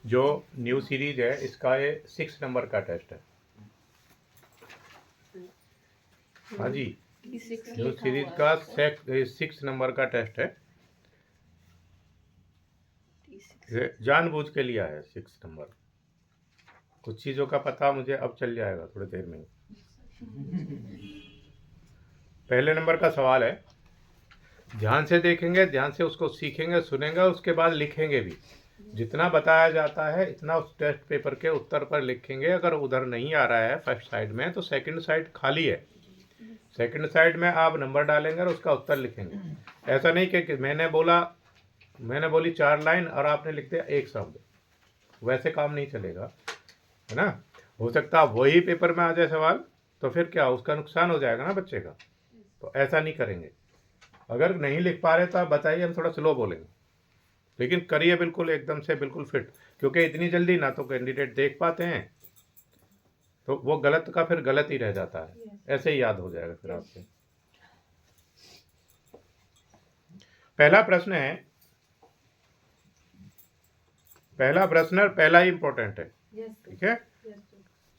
जो new series है इसका ये 6 नंबर का टेस्ट है। हाँ जी, न्यू सीरीज का 6 नंबर का टेस्ट है। जानबूझ के लिया है 6 नंबर। कुछ चीज़ों का पता मुझे अब चल जाएगा थोड़ी देर में। पहले नंबर का सवाल है, ध्यान से देखेंगे, ध्यान से उसको सीखेंगे, सुनेंगे, उसके बाद लिखेंगे भी। जितना बताया जाता है इतना उस टेस्ट पेपर के उत्तर पर लिखेंगे। अगर उधर नहीं आ रहा है फर्स्ट साइड में तो सेकंड साइड खाली है, सेकंड साइड में आप नंबर डालेंगे और उसका उत्तर लिखेंगे। ऐसा नहीं कि मैंने बोली 4 लाइन और आपने लिख दिया 1 शब्द, वैसे काम नहीं चलेगा, है ना। हो सकता है वही पेपर में आ जाए सवाल, तो फिर क्या उसका नुकसान हो जाएगा ना बच्चे का। तो ऐसा नहीं करेंगे। अगर नहीं लिख पा रहे तो आप बताइए, हम थोड़ा स्लो बोलेंगे, लेकिन करिए बिल्कुल एकदम से बिल्कुल फिट, क्योंकि इतनी जल्दी ना तो कैंडिडेट देख पाते हैं, तो वो गलत का फिर गलत ही रह जाता है, ऐसे ही याद हो जाएगा फिर आपसे। पहला प्रश्न है, पहला प्रश्न और पहला ही इंपॉर्टेंट है, ठीक है।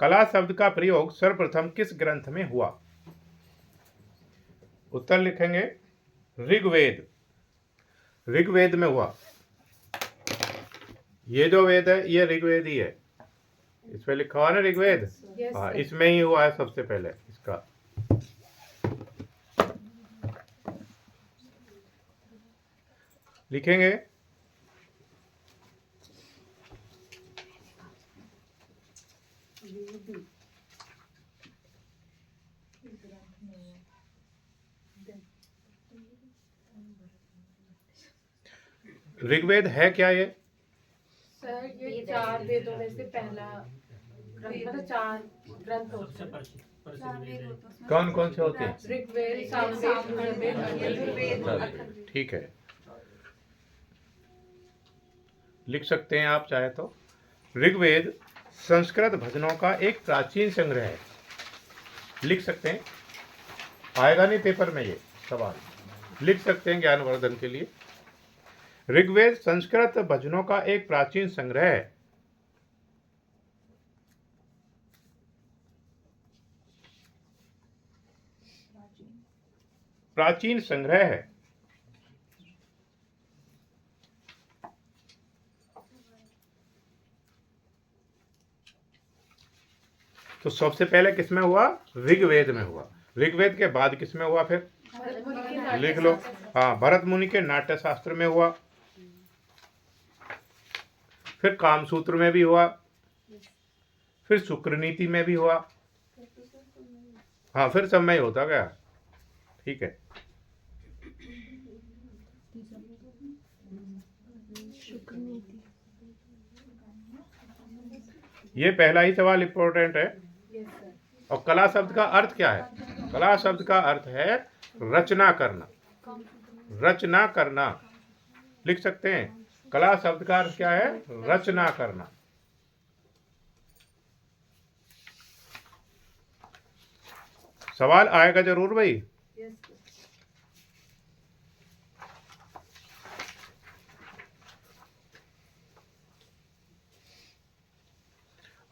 कला शब्द का प्रयोग सर्वप्रथम किस ग्रंथ में हुआ? उत्तर लिखेंगे ऋग्वेद, ऋग्वेद में हुआ। ये जो वेद है ये ऋग्वेद ही है, इस पे लिखा हुआ ना ऋग्वेद। हाँ, इसमें ही हुआ है सबसे पहले इसका। लिखेंगे ऋग्वेद है क्या ये? सर ये 4 वेदों में से पहला ग्रंथ, मतलब 4 ग्रंथ होते हैं। कौन कौन से होते हैं? ऋग्वेद, सामवेद, यजुर्वेद, चलिए ठीक है, लिख सकते हैं आप चाहे तो। ऋग्वेद संस्कृत भजनों का एक प्राचीन संग्रह है। लिख सकते हैं, आएगा नहीं पेपर में ये सवाल, लिख सकते हैं ज्ञानवर्धन के लिए। ऋग्वेद संस्कृत भजनों का एक प्राचीन संग्रह है। प्राचीन संग्रह है। तो सबसे पहले किसमें हुआ? ऋग्वेद में हुआ। ऋग्वेद के बाद किसमें हुआ फिर? लिख लो। हाँ, भरत मुनि के नाट्य शास्त्र में हुआ, फिर कामसूत्र में भी हुआ, फिर शुक्र नीति में भी हुआ। हाँ, फिर सब में ही होता गया, ठीक है। ये पहला ही सवाल इंपॉर्टेंट है। और कला शब्द का अर्थ क्या है? कला शब्द का अर्थ है रचना करना, रचना करना। लिख सकते हैं, कला शब्द का अर्थ क्या है? रचना करना। सवाल आएगा जरूर भाई।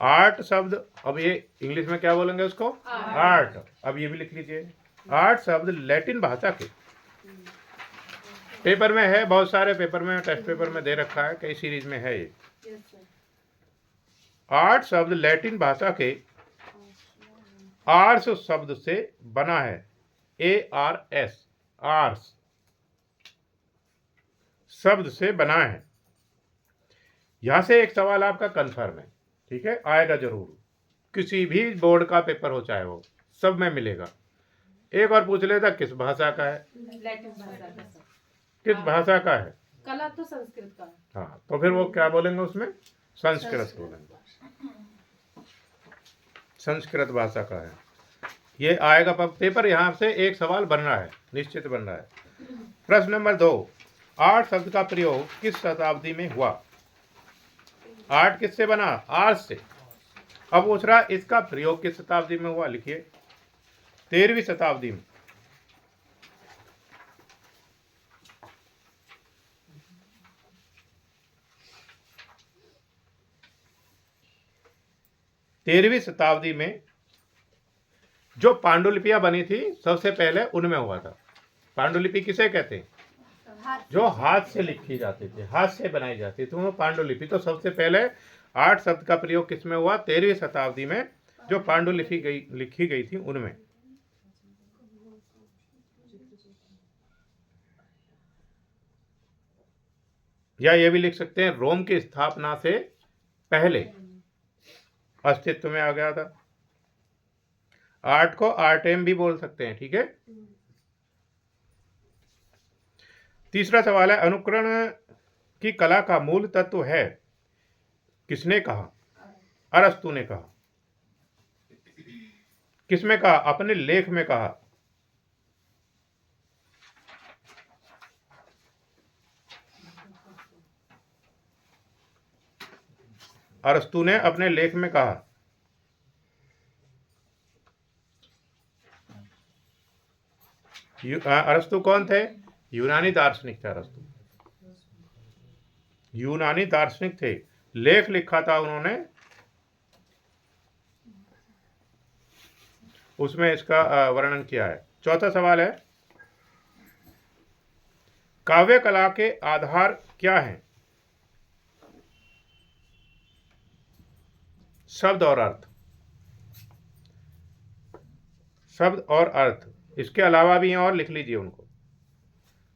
आर्ट शब्द, अब ये इंग्लिश में क्या बोलेंगे उसको? आर्ट। अब ये भी लिख लीजिए, आर्ट शब्द लैटिन भाषा के, पेपर में है, बहुत सारे पेपर में, टेस्ट पेपर में दे रखा है, कई सीरीज में है ये। आर्ट शब्द लैटिन भाषा के आर्स शब्द से बना है, ARS, आर्स शब्द से बना है। यहां से एक सवाल आपका कंफर्म है, ठीक है, आएगा जरूर, किसी भी बोर्ड का पेपर हो चाहे वो, सब में मिलेगा। एक और पूछ लेता किस भाषा का है? लैटिन भाषा का। किस भाषा का है? कला तो संस्कृत का है। हाँ, तो फिर वो क्या बोलेंगे उसमें? संस्कृत बोलेंगे, संस्कृत भाषा का है। ये आएगा पेपर, यहाँ से एक सवाल बन रहा है, निश्चित बन रहा है। प्रश्न नंबर 2, आर्ट शब्द का प्रयोग किस शताब्दी में हुआ? आर्ट किससे बना? आर्ट से। अब पूछ रहा इसका प्रयोग किस शताब्दी में हुआ? लिखिए 13वीं शताब्दी में। 13वीं शताब्दी में जो पांडुलिपियां बनी थी सबसे पहले उनमें हुआ था। पांडुलिपि किसे कहते हैं? जो हाथ से लिखी जाती थी, हाथ से बनाई जाती थी, वो पांडुलिपि। तो सबसे पहले 8 शब्द का प्रयोग किसमें हुआ? 13वीं शताब्दी में जो पांडुलिपि लिखी गई थी उनमें। या ये भी लिख सकते हैं रोम की स्थापना से पहले अस्तित्व में आ गया था। आर्ट को आर्टेम भी बोल सकते हैं, ठीक है। तीसरा सवाल है, अनुकरण की कला का मूल तत्व है, किसने कहा? अरस्तु ने कहा। किसमें कहा? अपने लेख में कहा। अरस्तु ने अपने लेख में कहा। अरस्तु कौन थे? यूनानी दार्शनिक थे अरस्तु, यूनानी दार्शनिक थे। लेख लिखा था उन्होंने, उसमें इसका वर्णन किया है। चौथा सवाल है, काव्य कला के आधार क्या हैं? शब्द और अर्थ। शब्द और अर्थ, इसके अलावा भी हैं और लिख लीजिए उनको।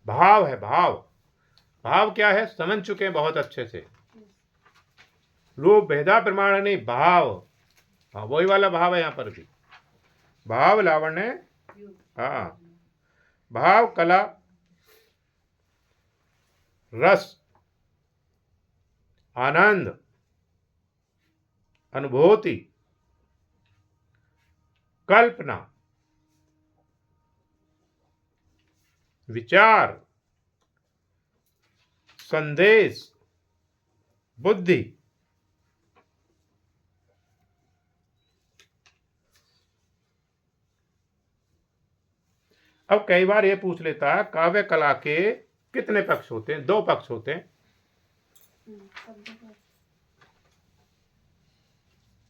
भाव है, भाव। भाव क्या है? समझ चुके हैं बहुत अच्छे से। रूप भेदा प्रमाण नहीं, भाव। हाँ, वही वाला भाव है यहाँ पर भी। भाव लावण्य, हाँ, भाव कला, रस, आनंद, अनुभूति, कल्पना, विचार, संदेश, बुद्धि। अब कई बार ये पूछ लेता है काव्य कला के कितने पक्ष होते हैं? 2 पक्ष होते हैं।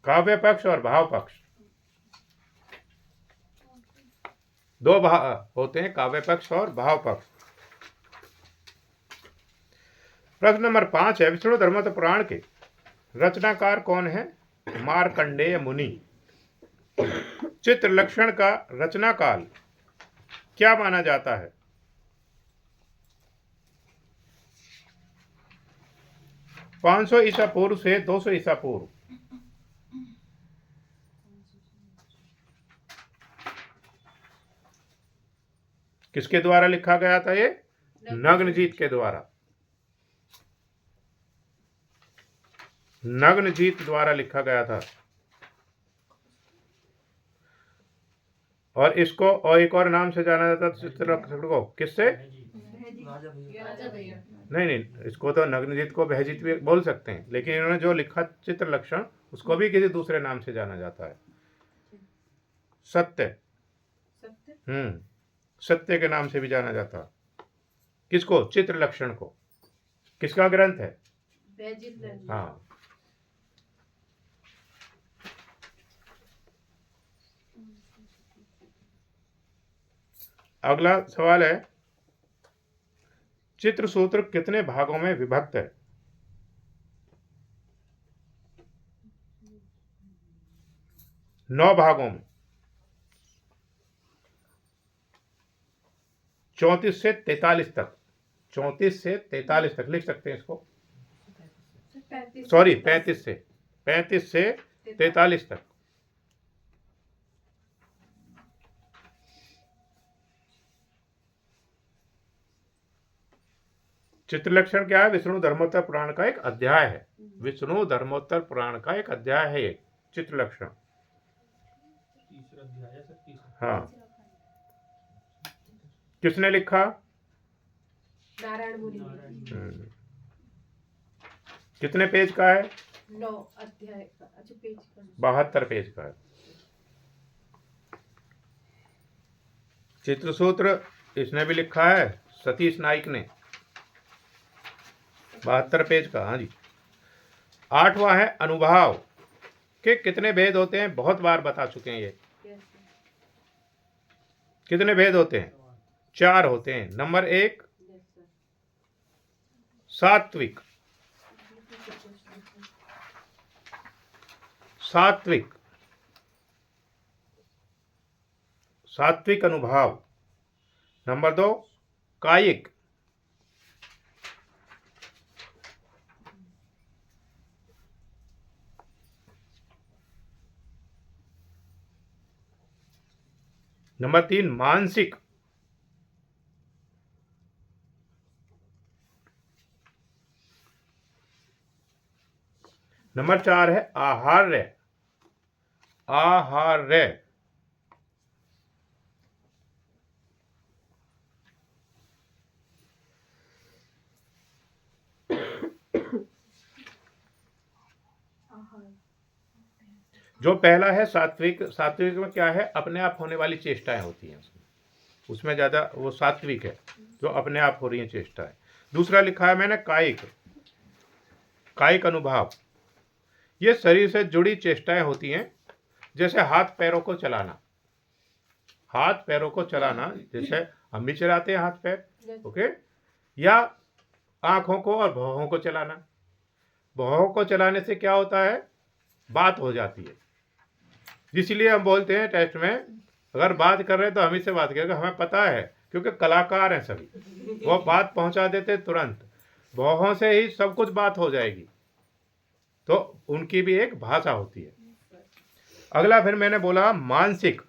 काव्य पक्ष और भाव पक्ष। 2 होते हैं, काव्य पक्ष और भाव पक्ष। प्रश्न नंबर 5 है, विष्णु धर्मोत्थ पुराण के रचनाकार कौन है? मार्कंडेय मुनि। चित्रलक्षण का रचना काल क्या माना जाता है? पांच सौ ईसा पूर्व से 200 ईसा पूर्व। किसके द्वारा लिखा गया था ये? नग्नजीत के द्वारा। नग्नजीत द्वारा लिखा गया था। और इसको और एक और नाम से जाना जाता था चित्रलक्षण को। किससे? नहीं, इसको तो नग्नजीत को बहजीत भी बोल सकते हैं, लेकिन इन्होंने जो लिखा चित्रलक्षण उसको भी किसी दूसरे नाम से जाना जाता है। सत्य। सत्य के नाम से भी जाना जाता है। किसको? चित्रलक्षण को। किसका ग्रंथ है? हाँ। अगला सवाल है, चित्रसूत्र कितने भागों में विभक्त है? 9 भागों में। 34 से 43 तक। 34 से 43 तक लिख सकते हैं इसको। सॉरी, 35 से 43 तक। चित्रलक्षण क्या है? विष्णु धर्मोत्तर पुराण का एक अध्याय है। विष्णु धर्मोत्तर पुराण का एक अध्याय है ये चित्रलक्षण। हाँ। किसने लिखा? नारायण मुनि। कितने पेज का है? 9 अध्याय का। अच्छा, पेज का 72 पेज का है। चित्रसूत्र इसने भी लिखा है, सतीश नाइक ने, 72 पेज का। हाँ जी। 8वां है अनुभाव। कि कितने भेद होते हैं, बहुत बार बता चुके हैं ये। Yes, कितने भेद होते हैं? 4 होते हैं। Number 1 yes, sir. सात्विक। सात्विक, सात्विक अनुभाव। नंबर 2 कायिक। नंबर 3 मानसिक। नंबर 4 है आहार्य। आहार्य। जो पहला है सात्विक, सात्विक में क्या है, अपने आप होने वाली चेष्टाएं होती हैं उसमें ज़्यादा वो सात्विक है, जो अपने आप हो रही हैं चेष्टाएं। दूसरा लिखा है मैंने कायिक। कायिक अनुभाव, ये शरीर से जुड़ी चेष्टाएं होती हैं, जैसे हाथ पैरों को चलाना। हाथ पैरों को चलाना, जैसे हम भी चलाते हैं हाथ पैर, ओके। या आँखों को और भौहों को चलाना। भौहों को चलाने से क्या होता है, बात हो जाती है। इसलिए हम बोलते हैं टेस्ट में, अगर बात कर रहे हैं तो हम ही से बात करेंगे, हमें पता है, क्योंकि कलाकार हैं सभी, वो बात पहुंचा देते तुरंत। भौहों से ही सब कुछ बात हो जाएगी, तो उनकी भी एक भाषा होती है। अगला फिर मैंने बोला मानसिक।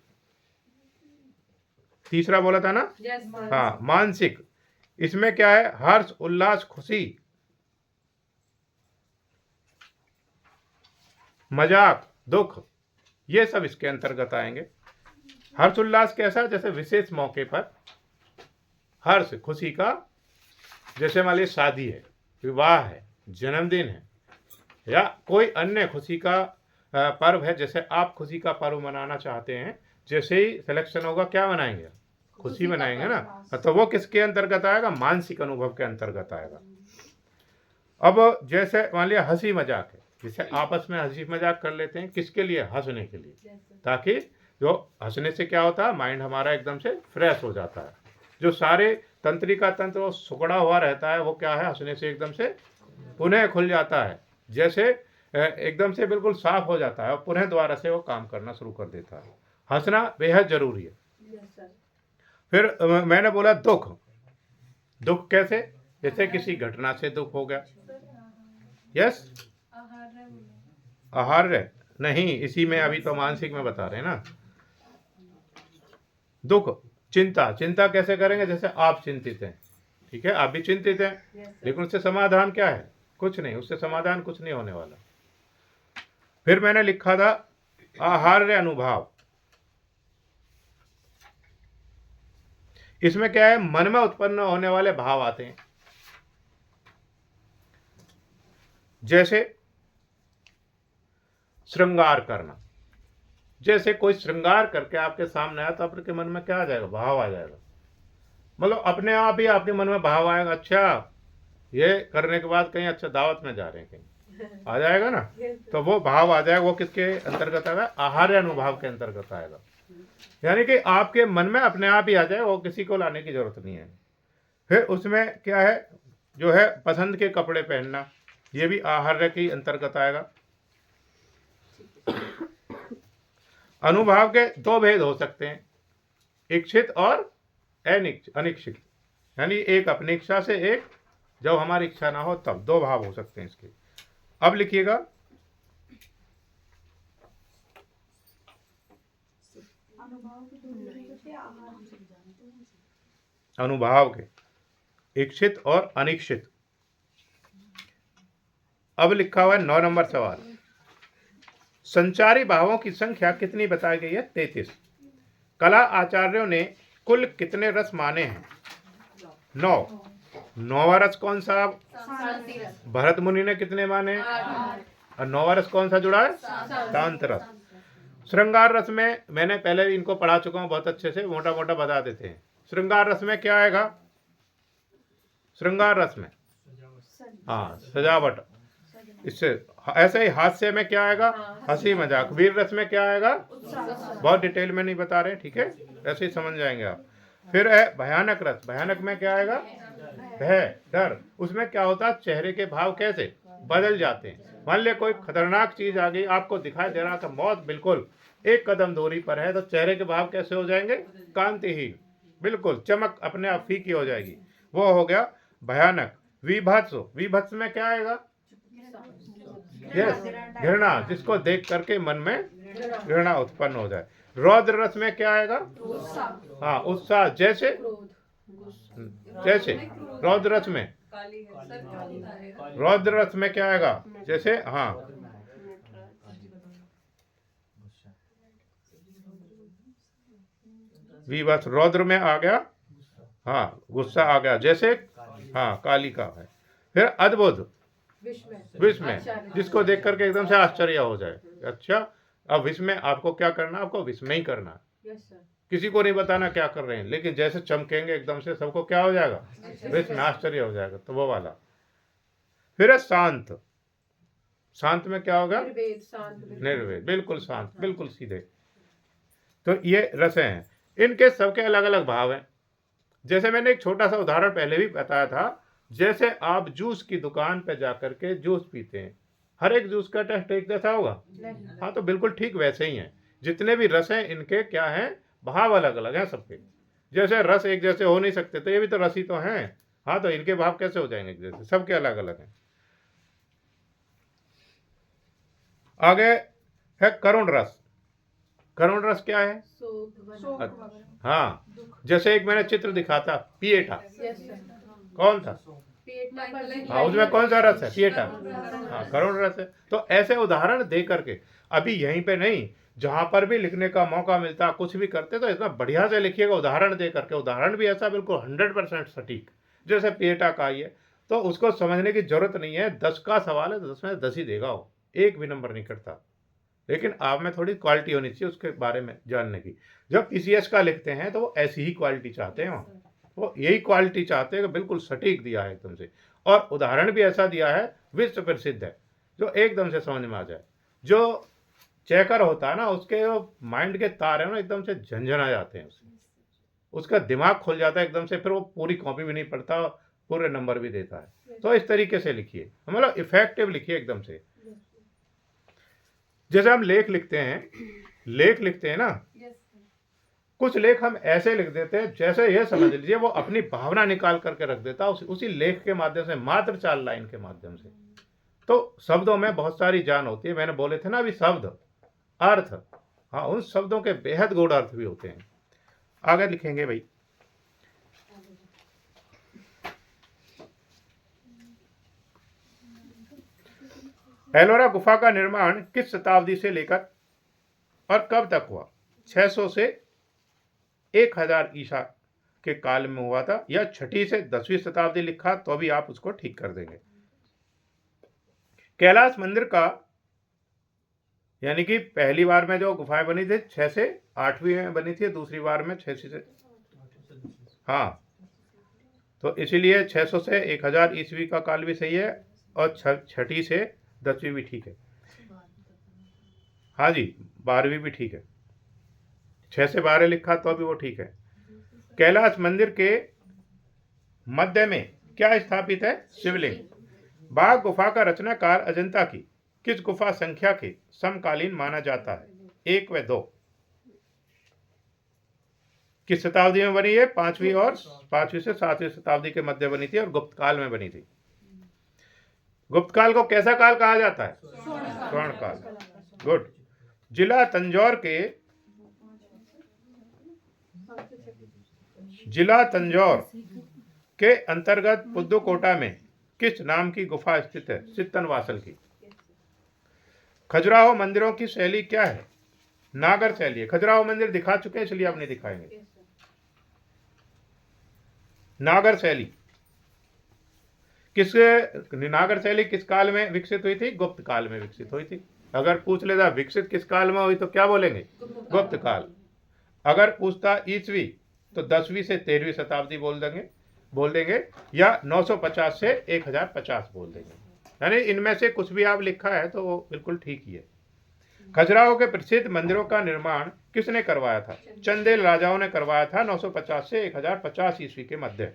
तीसरा बोला था ना? Yes, sir. हाँ, मानसिक। इसमें क्या है, हर्ष, उल्लास, खुशी, मजाक, दुख, ये सब इसके अंतर्गत आएंगे। हर्ष उल्लास कैसा, जैसे विशेष मौके पर हर्ष, खुशी का, जैसे मान लीजिए शादी है, विवाह है, जन्मदिन है, या कोई अन्य खुशी का पर्व है। जैसे आप खुशी का पर्व मनाना चाहते हैं, जैसे ही सिलेक्शन होगा क्या मनाएंगे, खुशी मनाएंगे ना, तो वो किसके अंतर्गत आएगा, मानसिक अनुभव के अंतर्गत आएगा। अब जैसे मान लिया हंसी मजाक है, जैसे आपस में हंसी मजाक कर लेते हैं, किसके लिए, हंसने के लिए, ताकि जो हंसने से क्या होता है, माइंड हमारा एकदम से फ्रेश हो जाता है। जो सारे तंत्रिका तंत्र वो सुकड़ा हुआ रहता है, वो क्या है, हंसने से एकदम से पुनः खुल जाता है, जैसे एकदम से बिल्कुल साफ हो जाता है, और पुनः दोबारा से वो काम करना शुरू कर देता है। हंसना बेहद जरूरी है। Yes, sir. फिर मैंने बोला दुख। दुख कैसे, जैसे किसी घटना से दुख हो गया। यस, आहार्य नहीं, इसी में अभी तो मानसिक में बता रहे हैं ना। दुख, चिंता। चिंता कैसे करेंगे, जैसे आप चिंतित हैं, ठीक है, आप भी चिंतित हैं, Yes, sir. लेकिन उससे समाधान क्या है, कुछ नहीं, उससे समाधान कुछ नहीं होने वाला। फिर मैंने लिखा था आहार्य अनुभाव। इसमें क्या है, मन में उत्पन्न होने वाले भाव आते हैं, जैसे श्रृंगार करना। जैसे कोई श्रृंगार करके आपके सामने आया, तो आपके मन में क्या आ जाएगा, भाव आ जाएगा। मतलब अपने आप ही आपके मन में भाव आएगा, अच्छा ये करने के बाद कहीं अच्छा दावत में जा रहे हैं, कहीं आ जाएगा ना, तो वो भाव आ जाएगा। वो किसके अंतर्गत आएगा, आहार्य अनुभाव के अंतर्गत आएगा। यानी कि आपके मन में अपने आप ही आ जाए, वो किसी को लाने की जरूरत नहीं है। फिर उसमें क्या है, जो है पसंद के कपड़े पहनना, ये भी आहार्य के अंतर्गत आएगा। अनुभाव के 2 भेद हो सकते हैं, इच्छित और अनिच्छित। यानी एक अपनी इच्छा से, एक जब हमारी इच्छा ना हो तब, 2 भाव हो सकते हैं इसके। अब लिखिएगा अनुभाव के इच्छित और अनिच्छित। अब लिखा हुआ है 9 नंबर सवाल, संचारी भावों की संख्या कितनी बताई गई है, 33। कला आचार्यों ने कुल कितने रस माने हैं, 9। 9वां रस कौन सा, भरत मुनि ने कितने माने, और 9वां रस कौन सा जुड़ा है, शांत रस। श्रृंगार रस में मैंने पहले भी इनको पढ़ा चुका हूं बहुत अच्छे से, मोटा मोटा बता देते हैं। श्रृंगार रस में क्या आएगा, श्रृंगार रस में हाँ सजावट, इससे ऐसे ही हास्य में क्या आएगा, हाँ, हंसी मजाक। वीर रस में क्या आएगा, उत्साह। बहुत डिटेल में नहीं बता रहे, ठीक है, ऐसे ही समझ जाएंगे आप। फिर है भयानक रस, भयानक में क्या आएगा, भय, डर। उसमें क्या होता है, चेहरे के भाव कैसे बदल जाते हैं। मान लिया कोई खतरनाक चीज आ गई, आपको दिखाई दे रहा था मौत बिल्कुल एक कदम दूरी पर है, तो चेहरे के भाव कैसे हो जाएंगे, कांतिहीन, बिल्कुल चमक अपने आप फीकी हो जाएगी, वो हो गया भयानक। विभत्स, विभत्स में क्या आएगा, यस, घृणा, जिसको देख करके मन में घृणा उत्पन्न हो जाए। रौद्र रस में क्या आएगा, उत्साह। हाँ उत्साह, जैसे क्रोध। जैसे रौद्र रस में, रौद्र रस में क्या आएगा, जैसे हाँ, विभत्स रौद्र में आ गया, हाँ गुस्सा आ गया, जैसे हाँ कालिका है। फिर अद्भुत, विश्व में, जिसको देख करके एकदम से आश्चर्य हो जाए। अच्छा, अब विश्व में आपको क्या करना, आपको विश्व में ही करना है, किसी को नहीं बताना क्या कर रहे हैं, लेकिन जैसे चमकेंगे एकदम से सबको क्या हो जाएगा, विश्व में आश्चर्य हो जाएगा, तो वो वाला। फिर है शांत, शांत में क्या होगा, निर्वेद, बिल्कुल शांत, बिल्कुल सीधे। तो ये रसें हैं, इनके सबके अलग अलग भाव हैं। जैसे मैंने एक छोटा सा उदाहरण पहले भी बताया था, जैसे आप जूस की दुकान पे जाकर के जूस पीते हैं, हर एक जूस का टेस्ट एक जैसा होगा, हाँ, तो बिल्कुल ठीक वैसे ही हैं। जितने भी रस हैं इनके क्या हैं, भाव अलग अलग हैं सबके। जैसे रस एक जैसे हो नहीं सकते, तो ये भी तो रस ही तो हैं, हाँ, तो इनके भाव कैसे हो जाएंगे एक जैसे, सबके अलग अलग हैं। आगे है करुण रस। करुण रस क्या है, हाँ, जैसे एक मैंने चित्र दिखा था पिएटा, कौन था, हाँ, उसमें कौन सा रस है, पिएटा, हाँ, करुण रस है। तो ऐसे उदाहरण दे करके, अभी यहीं पे नहीं, जहां पर भी लिखने का मौका मिलता, कुछ भी करते, तो इतना बढ़िया से लिखिएगा उदाहरण दे करके, उदाहरण भी ऐसा बिल्कुल 100% सटीक, जैसे पिएटा का ही है, तो उसको समझने की जरूरत नहीं है। 10 का सवाल है तो 10 में 10 ही देगा वो, एक भी नंबर नहीं करता, लेकिन आप में थोड़ी क्वालिटी होनी चाहिए उसके बारे में जानने की। जब पीसीएस का लिखते हैं तो वो ऐसी ही क्वालिटी चाहते हैं, वो यही क्वालिटी चाहते हैं कि बिल्कुल सटीक दिया है एकदम से, और उदाहरण भी ऐसा दिया है विश्व प्रसिद्ध है, जो एकदम से समझ में आ जाए। जो चेकर होता है ना, उसके माइंड के तार है ना, एकदम से झंझना जाते हैं उससे, उसका दिमाग खुल जाता है एकदम से, फिर वो पूरी कॉपी भी नहीं पढ़ता, पूरे नंबर भी देता है। तो इस तरीके से लिखिए, मतलब इफेक्टिव लिखिए एकदम से। जैसे हम लेख लिखते हैं ना, कुछ लेख हम ऐसे लिख देते हैं, जैसे ये समझ लीजिए वो अपनी भावना निकाल करके रख देता है उसी लेख के माध्यम से, मात्र 4 लाइन के माध्यम से। तो शब्दों में बहुत सारी जान होती है, मैंने बोले थे ना अभी, शब्द अर्थ, हाँ, उन शब्दों के बेहद गूढ़ अर्थ भी होते हैं। आगे लिखेंगे भाई, एलोरा गुफा का निर्माण किस शताब्दी से लेकर और कब तक हुआ, 600 से 1000 ईसा के काल में हुआ था, या 6ठी से 10वीं शताब्दी लिखा तो भी आप उसको ठीक कर देंगे। कैलाश मंदिर का, यानी कि पहली बार में जो गुफाएं बनी थी 6 से 8वीं में बनी थी, दूसरी बार में 6 से, हाँ, तो इसीलिए 600 से 1000 ईस्वी का काल भी सही है, और 6ठी से 10वीं भी ठीक है, हाँ जी, 12वीं भी ठीक है, 6 से 12 लिखा तो भी वो ठीक है। कैलाश मंदिर के मध्य में क्या स्थापित है, शिवलिंग। बाघ गुफा का रचनाकार अजंता की किस गुफा संख्या के समकालीन माना जाता है, 1 व 2। किस शताब्दी में बनी है, 5वीं और 5वीं से 7वीं शताब्दी के मध्य बनी थी, और गुप्त काल में बनी थी। गुप्त काल को कैसा काल कहा जाता है, स्वर्ण काल, गुड। जिला तंजौर के अंतर्गत पुद्दुकोटा में किस नाम की गुफा स्थित है, सित्तनवासल की। खजुराहो मंदिरों की शैली क्या है, नागर शैली है। खजुराहो मंदिर दिखा चुके हैं, इसलिए आप नहीं दिखाएंगे। नागर शैली नागर शैली किस काल में विकसित हुई थी, गुप्त काल में विकसित हुई थी। अगर पूछ लेता विकसित किस काल में हुई तो क्या बोलेंगे, गुप्त काल। अगर पूछता ईस्वी तो 10वीं से 13वीं शताब्दी बोल देंगे, या 950 से 1050 बोल देंगे। यानी इनमें से कुछ भी आप लिखा है तो वो बिल्कुल ठीक ही है। खजुराहो के प्रसिद्ध मंदिरों का निर्माण किसने करवाया था? चंदेल राजाओं ने करवाया था 950 से 1050 ईस्वी के मध्य।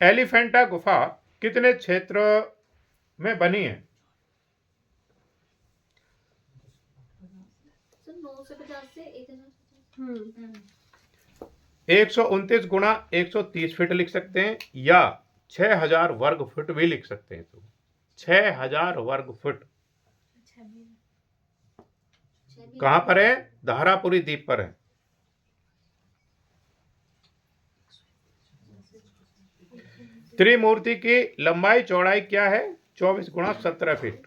एलिफेंटा गुफा कितने क्षेत्र में बनी है? 950 से 1050। 129 गुणा 130 फीट लिख सकते हैं या 6000 वर्ग फुट भी लिख सकते हैं। तो 6000 वर्ग फुट कहां पर है? धारापुरी द्वीप पर है। त्रिमूर्ति की लंबाई चौड़ाई क्या है? 24 गुणा 17 फीट।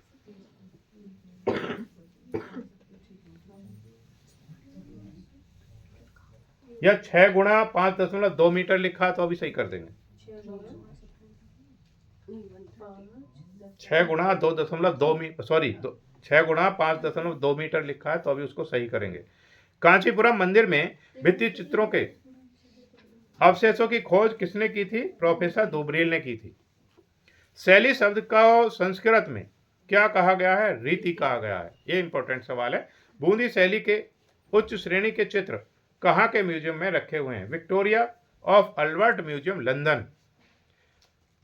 या 6 गुणा 5.2 मीटर लिखा तो अभी सही कर देंगे। 6 गुणा 2.2 मीटर, सॉरी 6 गुणा 5.2 मीटर लिखा है तो अभी उसको सही करेंगे। कांचीपुरम मंदिर में भित्ति चित्रों के अवशेषों की खोज किसने की थी? प्रोफेसर दुबरील ने की थी। शैली शब्द का संस्कृत में क्या कहा गया है? रीति कहा गया है। ये इंपॉर्टेंट सवाल है। बूंदी शैली के उच्च श्रेणी के चित्र कहाँ के म्यूजियम में रखे हुए हैं? Victoria of Albert museum, London.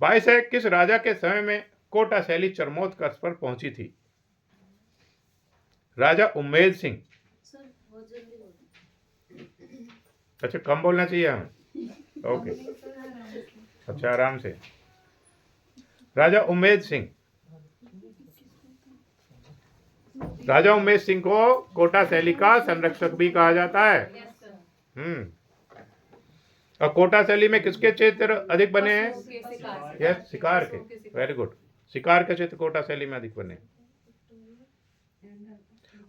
22 है, किस राजा के समय में कोटा शैली चरमोत्कर्ष पर पहुंची थी? राजा उम्मेद सिंह। अच्छा, कम बोलना चाहिए हमें। ओके, अच्छा आराम से। राजा उम्मेद सिंह। राजा उम्मेद सिंह को कोटा शैली का संरक्षक भी कहा जाता है। और कोटा शैली में किसके चित्र अधिक बने हैं? यस, शिकार के। वेरी गुड, शिकार के चित्र कोटा शैली में अधिक बने।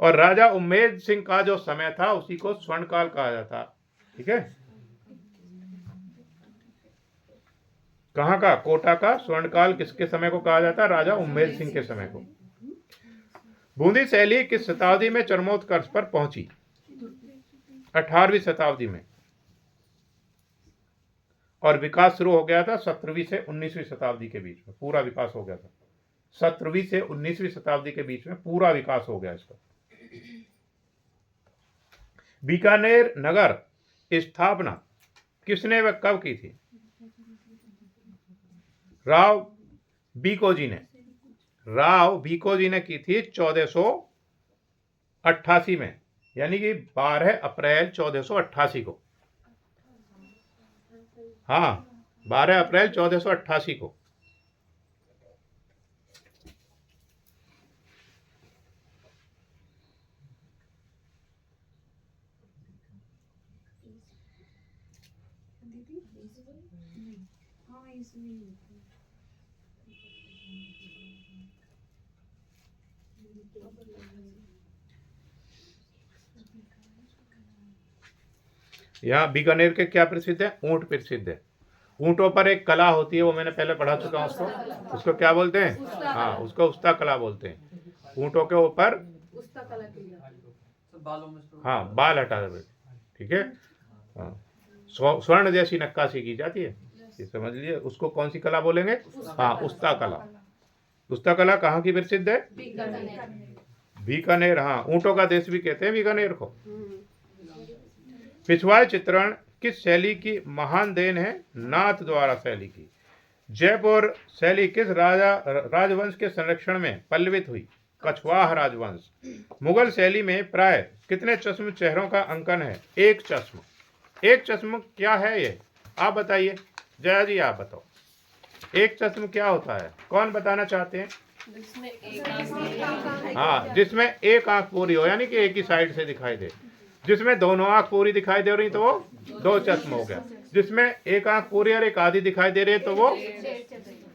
और राजा उम्मेद सिंह का जो समय था उसी को स्वर्णकाल कहा जाता। ठीक है, कहाँ का? कोटा का स्वर्णकाल किसके समय को कहा जाता? राजा उम्मेद सिंह के समय को। बूंदी शैली किस शताब्दी में चरमोत्कर्ष पर पहुंची? 18वीं शताब्दी में। और विकास शुरू हो गया था 17वीं से 19वीं शताब्दी के बीच में, पूरा विकास हो गया था। 17वीं से 19वीं शताब्दी के बीच में पूरा विकास हो गया इसका। बीकानेर नगर स्थापना किसने व कब की थी? राव बीकोजी ने। राव बीकोजी ने की थी 1488 में, यानी कि 12 अप्रैल 1488 को। हाँ, 12 अप्रैल 1488 को। यहाँ बीकानेर के क्या प्रसिद्ध है? ऊंट प्रसिद्ध है। ऊंटों पर एक कला होती है, वो मैंने पहले पढ़ा चुका हूँ। उसको क्या बोलते हैं? हाँ, उसको उस्ता कला बोलते हैं। ऊंटों के ऊपर हाँ बाल हटा देते। ठीक है, हाँ, स्वर्ण जैसी नक्काशी की जाती है, ये समझ लीजिए। उसको कौन सी कला बोलेंगे? हाँ, उस्ता कला। उस्ता कला कहाँ की प्रसिद्ध है? बीकानेर। हाँ, ऊंटों का देश भी कहते हैं बीकानेर को। पिछवाड़ चित्रण किस शैली की महान देन है? नाथ द्वारा शैली की। जयपुर शैली किस राजवंश के संरक्षण में पल्लवित हुई? कछवाह राजवंश। मुगल शैली में प्राय कितने चश्म चेहरों का अंकन है? एक चश्म। एक चश्म क्या है ये? आप बताइए, जया जी आप बताओ, एक चश्म क्या होता है? कौन बताना चाहते हैं? हाँ, जिसमें एक आंख पूरी हो, यानी कि एक ही साइड से दिखाई दे। जिसमें दोनों आंख पूरी दिखाई दे रही तो वो दो चश्म हो गया। जिसमें एक आंख पूरी और एक आधी दिखाई दे रही है तो वो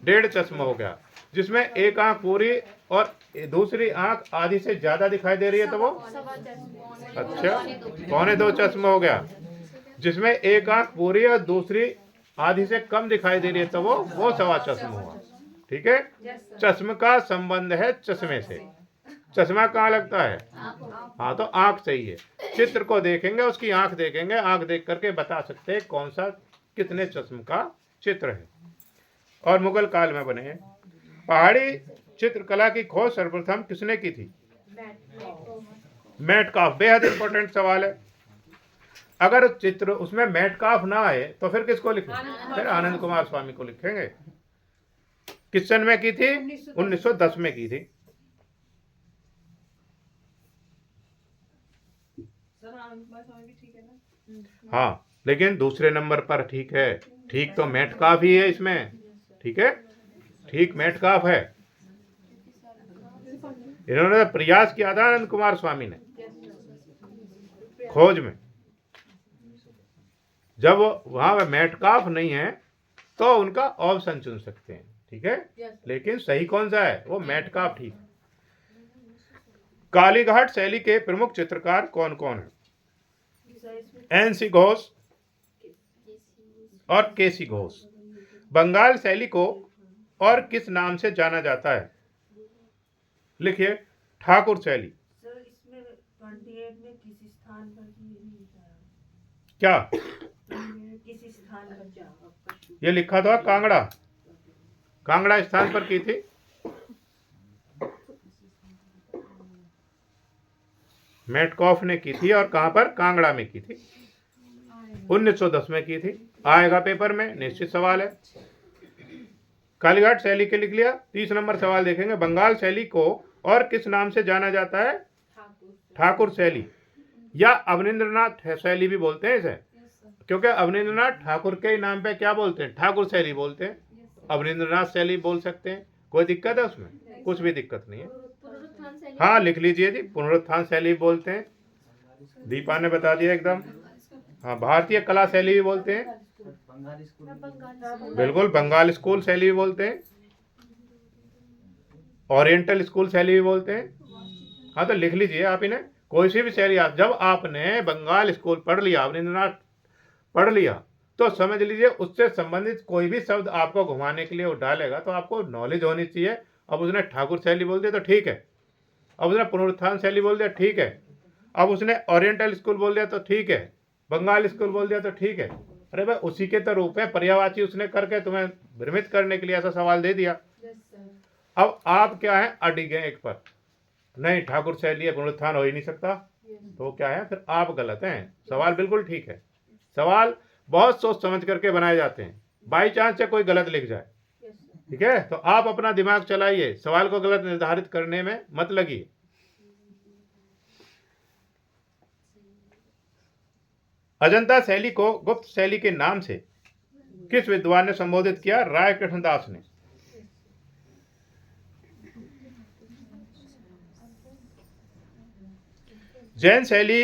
डेढ़ चश्म हो गया। जिसमें एक आंख पूरी और दूसरी आंख आधी से ज्यादा दिखाई दे रही है तो वो अच्छा 2.25 चश्म हो गया। जिसमें एक आंख पूरी और दूसरी आधी से कम दिखाई दे रही है तो वो 1.25 चश्म हुआ। ठीक है, चश्म का संबंध है चश्मे से। चश्मा कहाँ लगता है? हाँ, तो आंख चाहिए। चित्र को देखेंगे, उसकी आंख देखेंगे, आंख देख करके बता सकते हैं कौन सा कितने चश्म का चित्र है। और मुगल काल में बने पहाड़ी चित्रकला की खोज सर्वप्रथम किसने की थी? मेटकाफ। बेहद इंपॉर्टेंट सवाल है। अगर चित्र उसमें मेटकाफ ना आए तो फिर किसको लिखेंगे? फिर आनंद कुमार स्वामी को लिखेंगे। किस सन में की थी? 1910 में की थी। हाँ, लेकिन दूसरे नंबर पर ठीक है। ठीक तो मेटकाफ ही है इसमें। ठीक है, ठीक मेटकाफ है। इन्होंने प्रयास किया था आनंद कुमार स्वामी ने खोज में। जब वहां मेटकाफ नहीं है तो उनका ऑप्शन चुन सकते हैं। ठीक है, लेकिन सही कौन सा है? वो मेटकाफ ठीक। कालीघाट शैली के प्रमुख चित्रकार कौन कौन है? एन.सी. घोष और के.सी. घोष। बंगाल शैली को और किस नाम से जाना जाता है? लिखिए, ठाकुर शैली। सर इसमें 28 में किसी स्थान पर क्या किसी स्थान पर ये लिखा था? कांगड़ा। कांगड़ा स्थान पर की थी। मेटकॉफ ने की थी और कहां पर? कांगड़ा में की थी। 1910 में की थी। आएगा पेपर में, निश्चित सवाल है। कालीघाट शैली के लिख लिया। 30 नंबर सवाल देखेंगे। बंगाल शैली को और किस नाम से जाना जाता है? ठाकुर शैली या अवनींद्रनाथ शैली भी बोलते हैं इसे, क्योंकि अवनींद्रनाथ ठाकुर के नाम पे क्या बोलते हैं? ठाकुर शैली बोलते हैं। अवनींद्रनाथ शैली बोल सकते हैं। कोई दिक्कत है उसमें? कुछ भी दिक्कत नहीं है। पुनरुत्थान शैली। हाँ, लिख लीजिए जी, पुनरुत्थान शैली बोलते हैं। दीपा ने बता दिया एकदम। हाँ, भारतीय कला शैली भी बोलते हैं। बिल्कुल, बंगाल स्कूल शैली भी बोलते हैं। ओरिएंटल स्कूल शैली भी बोलते हैं। हाँ, तो लिख लीजिए आप इन्हें। कोई सी भी शैली जब आपने बंगाल स्कूल पढ़ लिया, अवनींद्रनाथ पढ़ लिया, तो समझ लीजिए उससे संबंधित कोई भी शब्द आपको घुमाने के लिए वो डालेगा तो आपको नॉलेज होनी चाहिए। अब उसने ठाकुर शैली बोल दिया तो ठीक है। अब उसने पुनरुत्थान शैली बोल दिया, ठीक है। अब उसने ओरिएंटल स्कूल बोल दिया तो ठीक है। बंगाल स्कूल बोल दिया तो ठीक है। अरे भाई, उसी के तो रूप में पर्यायवाची उसने करके तुम्हें भ्रमित करने के लिए ऐसा सवाल दे दिया। अब आप क्या है? अड़ी गए एक पर। नहीं, ठाकुर शैली है, पुनरुत्थान हो ही नहीं सकता। तो क्या है? फिर आप गलत हैं। सवाल बिल्कुल ठीक है। सवाल बहुत सोच समझ करके बनाए जाते हैं। बाई चांस से कोई गलत लिख जाए, ठीक है, तो आप अपना दिमाग चलाइए। सवाल को गलत निर्धारित करने में मत लगिए। अजंता शैली को गुप्त शैली के नाम से किस विद्वान ने संबोधित किया? राय कृष्णदास ने। जैन शैली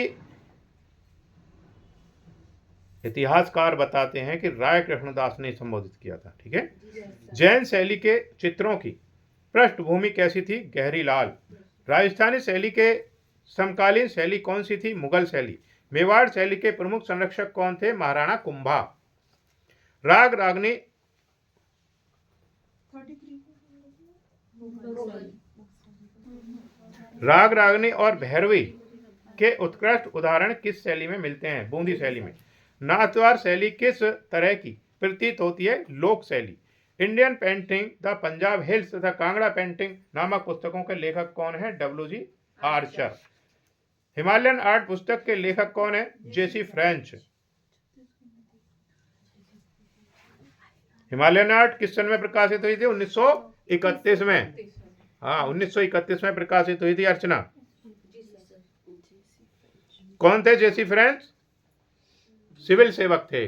इतिहासकार बताते हैं कि राय कृष्णदास ने संबोधित किया था। ठीक है। जैन शैली के चित्रों की पृष्ठभूमि कैसी थी? गहरी लाल। राजस्थानी शैली के समकालीन शैली कौन सी थी? मुगल शैली। मेवाड़ शैली के प्रमुख संरक्षक कौन थे? महाराणा कुंभा। राग रागनी राग रागनी और भैरवी के उत्कृष्ट उदाहरण किस शैली में मिलते हैं? बूंदी शैली में। नाथद्वार शैली किस तरह की प्रतीत होती है? लोक शैली। Indian painting, the Punjab hills तथा कांगड़ा पेंटिंग नामक पुस्तकों के लेखक कौन है? डब्ल्यू.जी. आर्चर। हिमालयन आर्ट पुस्तक के लेखक कौन है? जे.सी. फ्रेंच। हिमालयन आर्ट किस सन में प्रकाशित हुई थी? 1931 में। हाँ, 1931 में प्रकाशित हुई थी। अर्चना, कौन थे जे.सी. फ्रेंच? सिविल सेवक थे।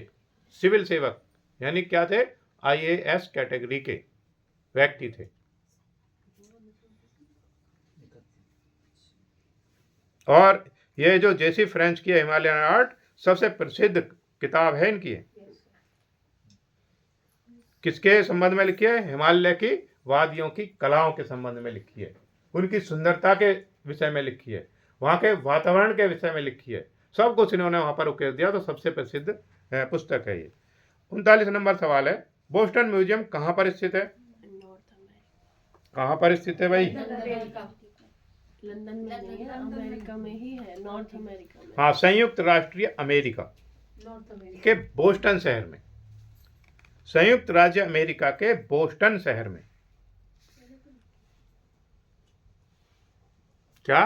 सिविल सेवक यानी क्या थे? आईएएस कैटेगरी के व्यक्ति थे। और ये जो जे.सी. फ्रेंच की हिमालयन आर्ट सबसे प्रसिद्ध किताब है इनकी। किसके संबंध में लिखी है? हिमालय की वादियों की कलाओं के संबंध में लिखी है। उनकी सुंदरता के विषय में लिखी है। वहाँ के वातावरण के विषय में लिखी है। सब कुछ इन्होंने वहाँ पर उकेर दिया। तो सबसे प्रसिद्ध पुस्तक है ये। 39 नंबर सवाल है, बोस्टन म्यूजियम कहाँ पर स्थित है? कहाँ पर स्थित है भाई? लंदन में नहीं है, अमेरिका में ही है, नॉर्थ अमेरिका में। हाँ, संयुक्त राष्ट्रीय अमेरिका के बोस्टन शहर में। संयुक्त राज्य अमेरिका के बोस्टन शहर में क्या?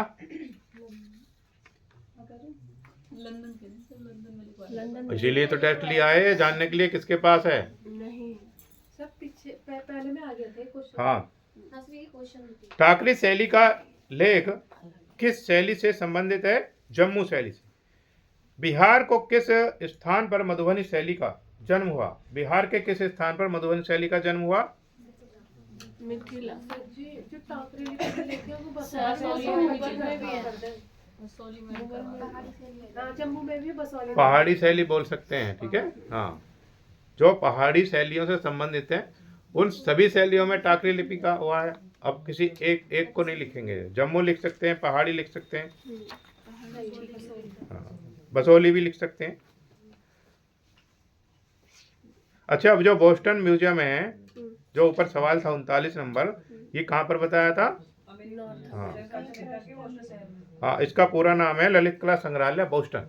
लंदन इसीलिए तो टेस्ट लिया है, जानने के लिए किसके पास है। नहीं, सब पीछे पहले में आ गए थे क्वेश्चन। हाँ, 10वीं क्वेश्चन होती है। टाकरी शैली का लेख किस शैली से संबंधित है? जम्मू शैली से। बिहार को किस स्थान पर मधुबनी शैली का जन्म हुआ? बिहार के किस स्थान पर मधुबनी शैली का जन्म हुआ? मिथिला। जी, जो टाकरी लिपि लेके वो बसौली में भी है। हाँ, जम्मू में भी बसौली में। पहाड़ी शैली बोल सकते हैं, ठीक है। हाँ, जो पहाड़ी शैलियों से संबंधित है उन सभी शैलियों में टाकरी लिपि का हुआ है। अब किसी एक को नहीं लिखेंगे। जम्मू लिख सकते हैं, पहाड़ी लिख सकते हैं, हाँ, बसौली भी लिख सकते हैं। अच्छा, अब जो बोस्टन म्यूजियम है, जो ऊपर सवाल था 39 नंबर, ये कहाँ पर बताया था? हाँ हाँ, इसका पूरा नाम है ललित कला संग्रहालय बोस्टन।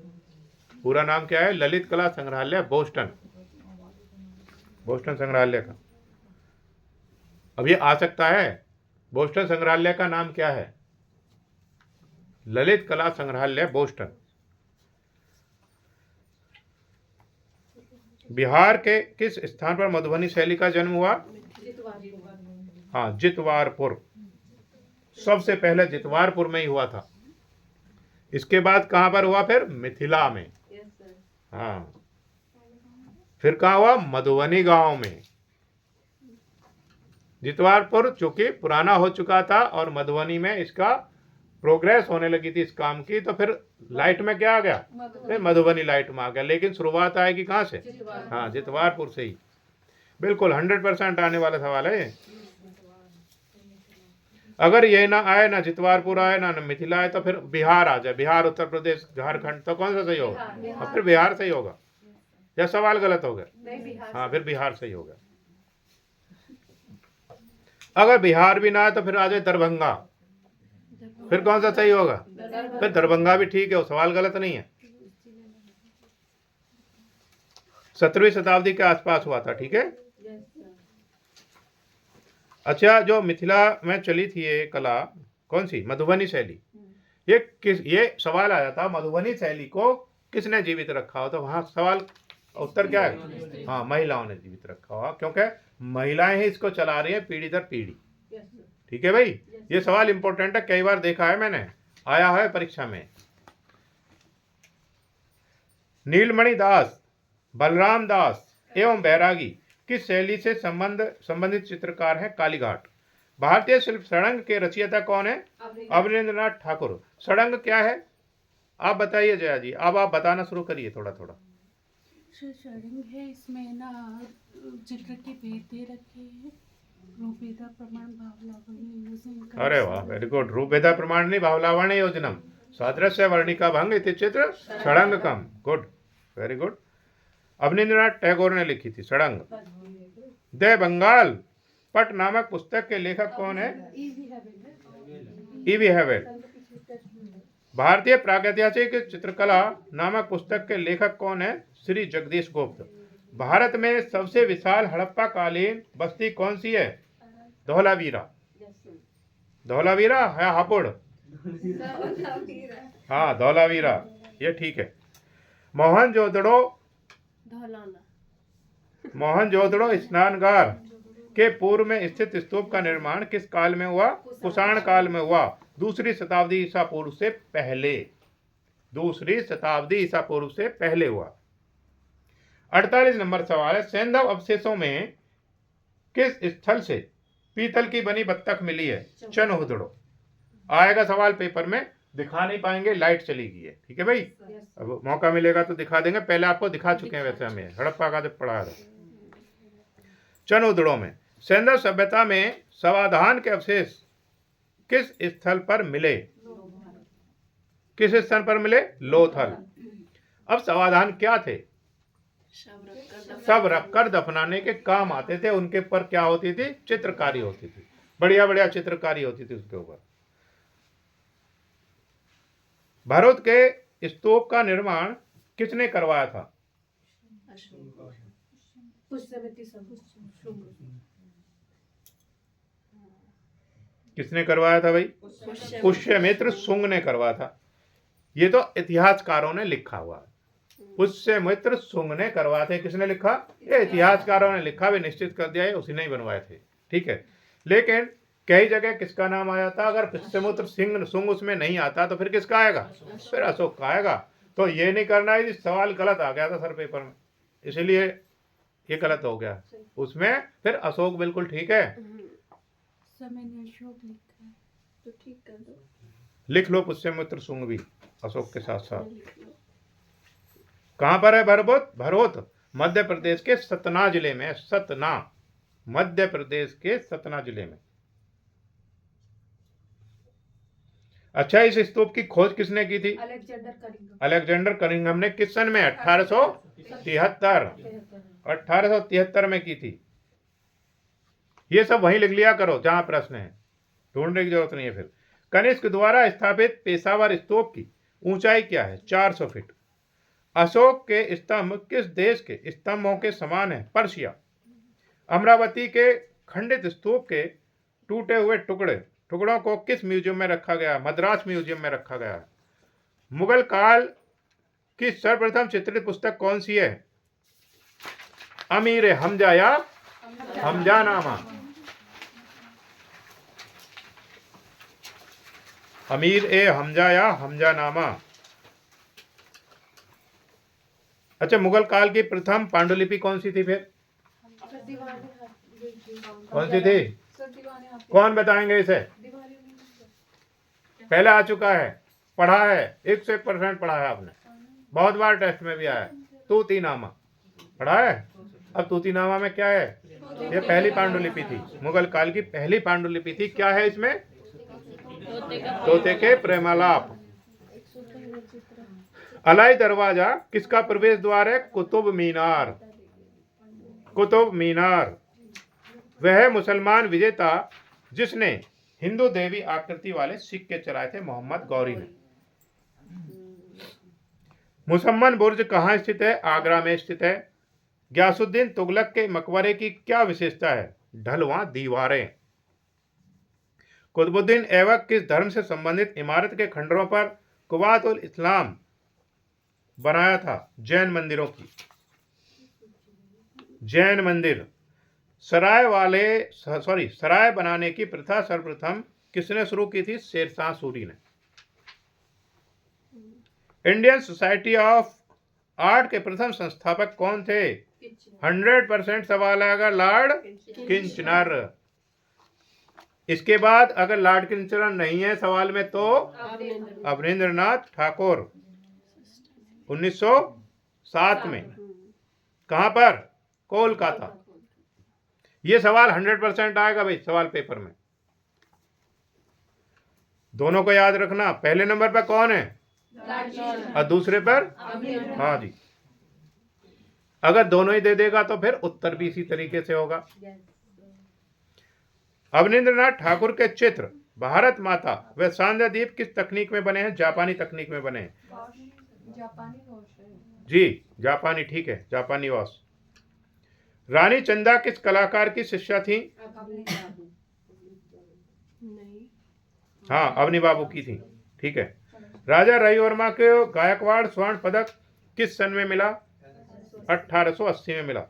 पूरा नाम क्या है? ललित कला संग्रहालय बोस्टन। बोस्टन संग्रहालय का अब ये आ सकता है। बोस्टन संग्रहालय का नाम क्या है? ललित कला संग्रहालय बोस्टन। बिहार के किस स्थान पर मधुबनी शैली का जन्म हुआ? हाँ, जितवारपुर। सबसे पहले जितवारपुर में ही हुआ था। इसके बाद कहां पर हुआ? फिर मिथिला में। हाँ, फिर कहां हुआ? मधुबनी गांव में। जितवारपुर चूंकि पुराना हो चुका था और मधुबनी में इसका प्रोग्रेस होने लगी थी इस काम की, तो फिर लाइट में क्या आ गया? फिर मधुबनी लाइट में आ गया। लेकिन शुरुआत आएगी कहां से? हाँ, जितवारपुर से ही। बिल्कुल 100% आने वाला सवाल है ये। अगर ये ना आए, ना जितवारपुर आए, ना मिथिला आए, तो फिर बिहार आ जाए। बिहार, उत्तर प्रदेश, झारखंड, तो कौन सा सही होगा? और फिर बिहार सही होगा। या सवाल गलत हो गया? हाँ, फिर बिहार सही होगा। अगर बिहार भी ना आए तो फिर आ जाए दरभंगा। फिर कौन सा सही होगा? फिर दरभंगा भी ठीक है, वो सवाल गलत नहीं है। 17वीं शताब्दी के आसपास हुआ था, ठीक है। अच्छा, जो मिथिला में चली थी ये कला, कौन सी? मधुबनी शैली। ये सवाल आया था, मधुबनी शैली को किसने जीवित रखा हो? तो वहां सवाल उत्तर क्या है? हाँ, महिलाओं ने जीवित रखा हुआ, क्योंकि महिलाएं ही इसको चला रही हैं पीढ़ी दर पीढ़ी। ठीक है भाई, ये सवाल इंपॉर्टेंट है, कई बार देखा है मैंने, आया है परीक्षा में। नीलमणि दास, बलराम दास एवं बैरागी किस शैली से संबंधित चित्रकार हैं? कालीघाट। भारतीय शिल्प षडंग के रचयिता कौन है? अवनींद्रनाथ ठाकुर। षडंग क्या है? आप बताइए जया जी, अब आप बताना शुरू करिए थोड़ा थोड़ा। षडंग है, इसमें ना चित्र की भेद रखे हैं, रूपभेदा प्रमाण भावलावण्य योजना। अरे वाह, वेरी गुड। रूपभेदा प्रमाण नहीं, भावलावण्य योजनम, सादृश्य वर्णिका भंग इति चित्र षडंगकम। Good, very good. Abanindranath Tagore ने लिखी थी षडंग। द बंगाल पट नामक पुस्तक के लेखक कौन है? ईवी हैवेल। भारतीय प्रागैतिहासिक चित्रकला नामक पुस्तक के लेखक कौन है? श्री जगदीश गुप्त। भारत में सबसे विशाल हड़प्पा कालीन बस्ती कौन सी है? धौलावीरा। धौलावीरा है हापुड़? हाँ, धौलावीरा, ये ठीक है। मोहनजोदड़ो स्नानगार के पूर्व में स्थित स्तूप का निर्माण किस काल में हुआ? कुषाण काल में हुआ, दूसरी शताब्दी ईसा पूर्व से पहले। दूसरी शताब्दी ईसा पूर्व से पहले हुआ। 48 नंबर सवाल है, सैंधव अवशेषों में किस स्थल से पीतल की बनी बत्तख मिली है? चनहुदड़ो। आएगा सवाल पेपर में, दिखा नहीं पाएंगे, लाइट चली गई है, ठीक है भाई। अब मौका मिलेगा तो दिखा देंगे, पहले आपको दिखा चुके हैं वैसे हमें, हड़प्पा का जब पढ़ा था। चनहुदड़ो में सैंधव सभ्यता में समाधान के अवशेष किस स्थल पर मिले? किस स्थल पर मिले? लोथल। अब समाधान क्या थे? सब रखकर दफनाने के काम आते थे। उनके पर क्या होती थी? चित्रकारी होती थी, बढ़िया बढ़िया चित्रकारी होती थी उसके ऊपर। भरूच के स्तूप का निर्माण किसने करवाया था? किसने करवाया था भाई? पुष्यमित्र शुंग ने करवाया था। ये तो इतिहासकारों ने लिखा हुआ है, पुष्यमित्र शुंग ने करवाए थे। किसने लिखा? ये इतिहासकारों ने लिखा, भी निश्चित कर दिया है उसी ने ही बनवाए थे। ठीक है, लेकिन कई जगह किसका नाम आया था? अगर पुष्यमित्र सिंह शुंग उसमें नहीं आता तो फिर किसका आएगा? फिर अशोक का आएगा। तो ये नहीं करना है, सवाल गलत आ गया था सर पेपर में, इसलिए ये गलत हो गया उसमें। फिर अशोक बिल्कुल ठीक है। सर मैंने अशोक लिखा है। तो ठीक कर दो। लिख लो पुष्यमित्र शुंग भी अशोक के साथ साथ। लिख लो। कहाँ पर है भरभोत? भरभोत मध्य प्रदेश के सतना जिले में। सतना, मध्य प्रदेश के सतना जिले में। अच्छा, इस स्तूप की खोज किसने की थी? अलेक्जेंडर करिंगम। अलेक्जेंडर करिंगम ने किस सन में? 1873 में की थी। ये सब वहीं लिख लिया करो जहां प्रश्न है, ढूंढने की जरूरत नहीं है। फिर कनिष्क द्वारा स्थापित पेशावर स्तूप की ऊंचाई क्या है? 400 फीट। अशोक के स्तंभ किस देश के स्तंभों के समान है? पर्शिया। अमरावती के खंडित स्तूप के टूटे हुए टुकड़ों को किस म्यूजियम में रखा गया? मद्रास म्यूजियम में रखा गया है। मुगल काल की सर्वप्रथम चित्रित पुस्तक कौन सी है? अमीर हमजा या हमजानामा? अमीर ए हमजा या हमजानामा। अच्छा, मुगल काल की प्रथम पांडुलिपि कौन सी थी? फिर कौन सी थी? कौन बताएंगे इसे? पहले आ चुका है, पढ़ा है, 101% पढ़ा है आपने, बहुत बार टेस्ट में भी आया है। तूतीनामा पढ़ा है। अब तूतीनामा में क्या है? ये पहली पांडुलिपि थी, मुगल काल की पहली पांडुलिपि थी। क्या है इसमें? तोते के प्रेमालाप। अलाई दरवाजा किसका प्रवेश द्वार है? कुतुब मीनार। कुतुब मीनार। वह मुसलमान विजेता जिसने हिंदू देवी आकृति वाले सिक्के चलाए थे? मोहम्मद गौरी ने। मुसम्मन बुर्ज कहाँ स्थित है? आगरा में स्थित है। गयासुद्दीन तुगलक के मकबरे की क्या विशेषता है? ढलवां दीवारें। कुतुबुद्दीन ऐबक किस धर्म से संबंधित इमारत के खंडरों पर कुबात उल इस्लाम बनाया था? जैन मंदिरों की। जैन मंदिर। सराय बनाने की प्रथा सर्वप्रथम किसने शुरू की थी? शेरशाह सूरी ने। इंडियन सोसाइटी ऑफ आर्ट के प्रथम संस्थापक कौन थे? 100% सवाल आएगा लॉर्ड किंचनर। इसके बाद अगर लॉर्ड किंचनर नहीं है सवाल में तो अवनींद्रनाथ ठाकुर 1907 में। कहां पर? कोलकाता। ये सवाल 100% आएगा भाई सवाल पेपर में, दोनों को याद रखना। पहले नंबर पर कौन है और दूसरे पर? हाँ जी। अगर दोनों ही दे देगा तो फिर उत्तर भी इसी तरीके से होगा। अवनींद्रनाथ ठाकुर के चित्र भारत माता व सांध्या द्वीप किस तकनीक में बने हैं? जापानी तकनीक में बने हैं। जी, जापानी, ठीक है, जापानी वॉश। रानी चंदा किस कलाकार की शिष्या थी? हाँ, अवनी बाबू की थी। ठीक है। राजा रविवर्मा के गायकवाड़ स्वर्ण पदक किस सन में मिला? 1880 में मिला।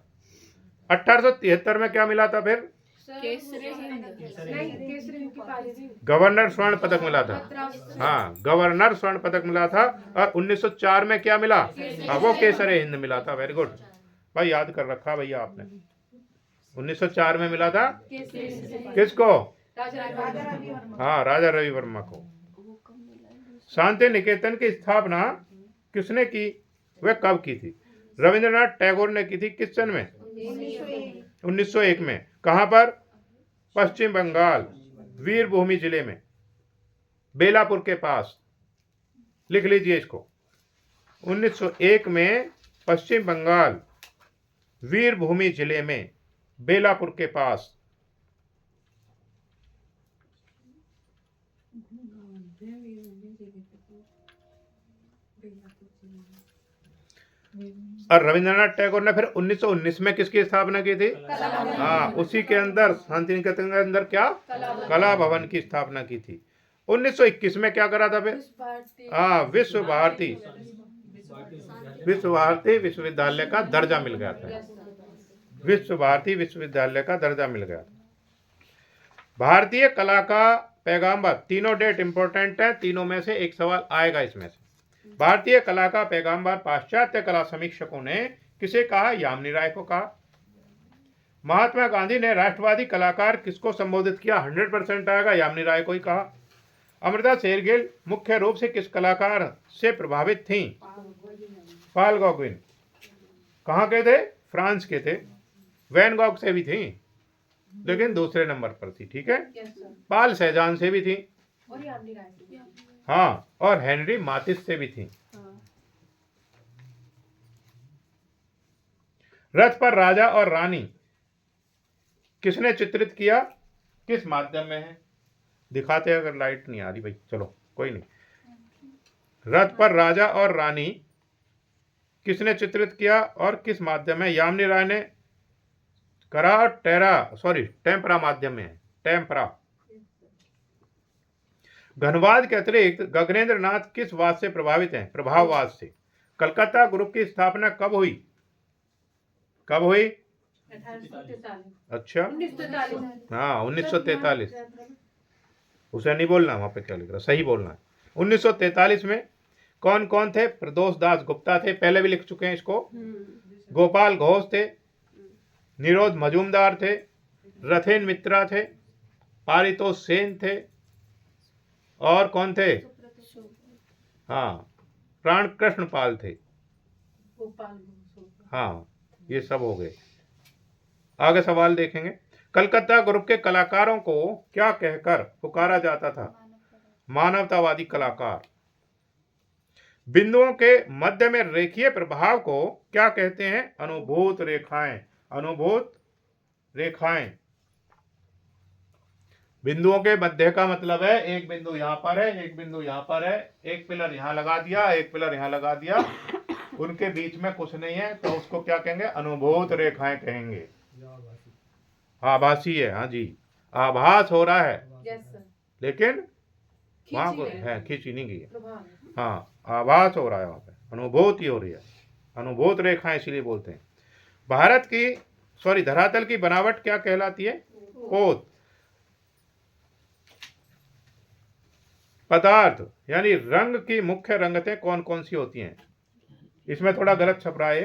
1873 में क्या मिला था? फिर गवर्नर स्वर्ण पदक मिला था। हाँ, गवर्नर स्वर्ण पदक मिला था। और 1904 में क्या मिला? हाँ, वो केसरे हिंद मिला था। वेरी गुड भाई, याद कर रखा भैया आपने। 1904 में मिला था। किसको? हाँ, राजा रवि वर्मा को। शांति निकेतन की स्थापना किसने की? वह कब की थी? रविंद्रनाथ टैगोर ने की थी। किस सन में? 1901 में। कहां पर? पश्चिम बंगाल, वीरभूमि जिले में, बेलापुर के पास। लिख लीजिए इसको। 1901 में पश्चिम बंगाल, वीरभूमि जिले में, बेलापुर के पास। और रविंद्रनाथ टैगोर ने फिर 1919 में किसकी स्थापना की थी? हाँ, उसी के अंदर शांति निकेतन के अंदर क्या कला भवन की स्थापना की थी। 1921 में क्या करा था फिर? हाँ, विश्व भारती विश्वविद्यालय का दर्जा मिल गया था। विश्व भारती विश्वविद्यालय का दर्जा मिल गया था। भारतीय कला का पैगाम्बर, तीनों डेट इंपॉर्टेंट है, तीनों में से एक सवाल आएगा इसमें से। भारतीय कला का पैगाम्बर पाश्चात्य कला समीक्षकों ने किसे कहा? यामिनी राय को कहा। महात्मा गांधी ने राष्ट्रवादी कलाकार किसको संबोधित किया? 100% आएगा, यामिनी राय को ही कहा। अमृता शेरगिल मुख्य रूप से किस कलाकार से प्रभावित थीं? पॉल गॉगविन। कहाँ के थे? फ्रांस के थे। वैन गॉग से भी थी, लेकिन दूसरे नंबर पर थी। ठीक है, पॉल सेजान से भी थी, और यामिनी राय से। हाँ, और हेनरी मातिस से भी थी। रथ पर राजा और रानी किसने चित्रित किया? किस माध्यम में है? दिखाते हैं, अगर लाइट नहीं आ रही भाई, चलो कोई नहीं। रथ पर राजा और रानी किसने चित्रित किया और किस माध्यम में? यामिनी राय ने करा, टेम्परा माध्यम में है, टेम्परा। घनवाद के अतिरिक्त गगनेंद्र नाथ किस वाद से प्रभावित हैं? प्रभाववाद से। कलकत्ता ग्रुप की स्थापना कब हुई? कब हुई? 1843। अच्छा, 1943। हाँ, 1943। उसे नहीं बोलना, वहां पे क्या लिख रहा, सही बोलना है। 1943 में कौन कौन थे? प्रदोष दास गुप्ता थे, पहले भी लिख चुके हैं इसको। गोपाल घोष थे, निरोध मजूमदार थे, रथेन मित्रा थे, पारितोष सेन थे, और कौन थे? हाँ, प्राण कृष्ण पाल थे। हाँ, ये सब हो गए। आगे सवाल देखेंगे। कलकत्ता ग्रुप के कलाकारों को क्या कहकर पुकारा जाता था? मानवतावादी कलाकार। बिंदुओं के मध्य में रेखीय प्रभाव को क्या कहते हैं? अनुभूत रेखाएं। अनुभूत रेखाएं। बिंदुओं के मध्य का मतलब है एक बिंदु यहाँ पर है, एक बिंदु यहाँ पर है, एक पिलर यहाँ लगा दिया, एक पिलर यहाँ लगा दिया, उनके बीच में कुछ नहीं है, तो उसको क्या कहेंगे? अनुभूत रेखाएं कहेंगे। आभासी है, हाँ जी, आभास हो रहा है, लेकिन वहां को है, खींची नहीं गई है। हाँ, आभास हो रहा है, वहां पे अनुभूति हो रही है, अनुभूत रेखाएं इसीलिए बोलते हैं। भारत की धरातल की बनावट क्या कहलाती है? पोत। पदार्थ यानी रंग की मुख्य रंगतें कौन कौन सी होती हैं? इसमें थोड़ा गलत छप रहा है,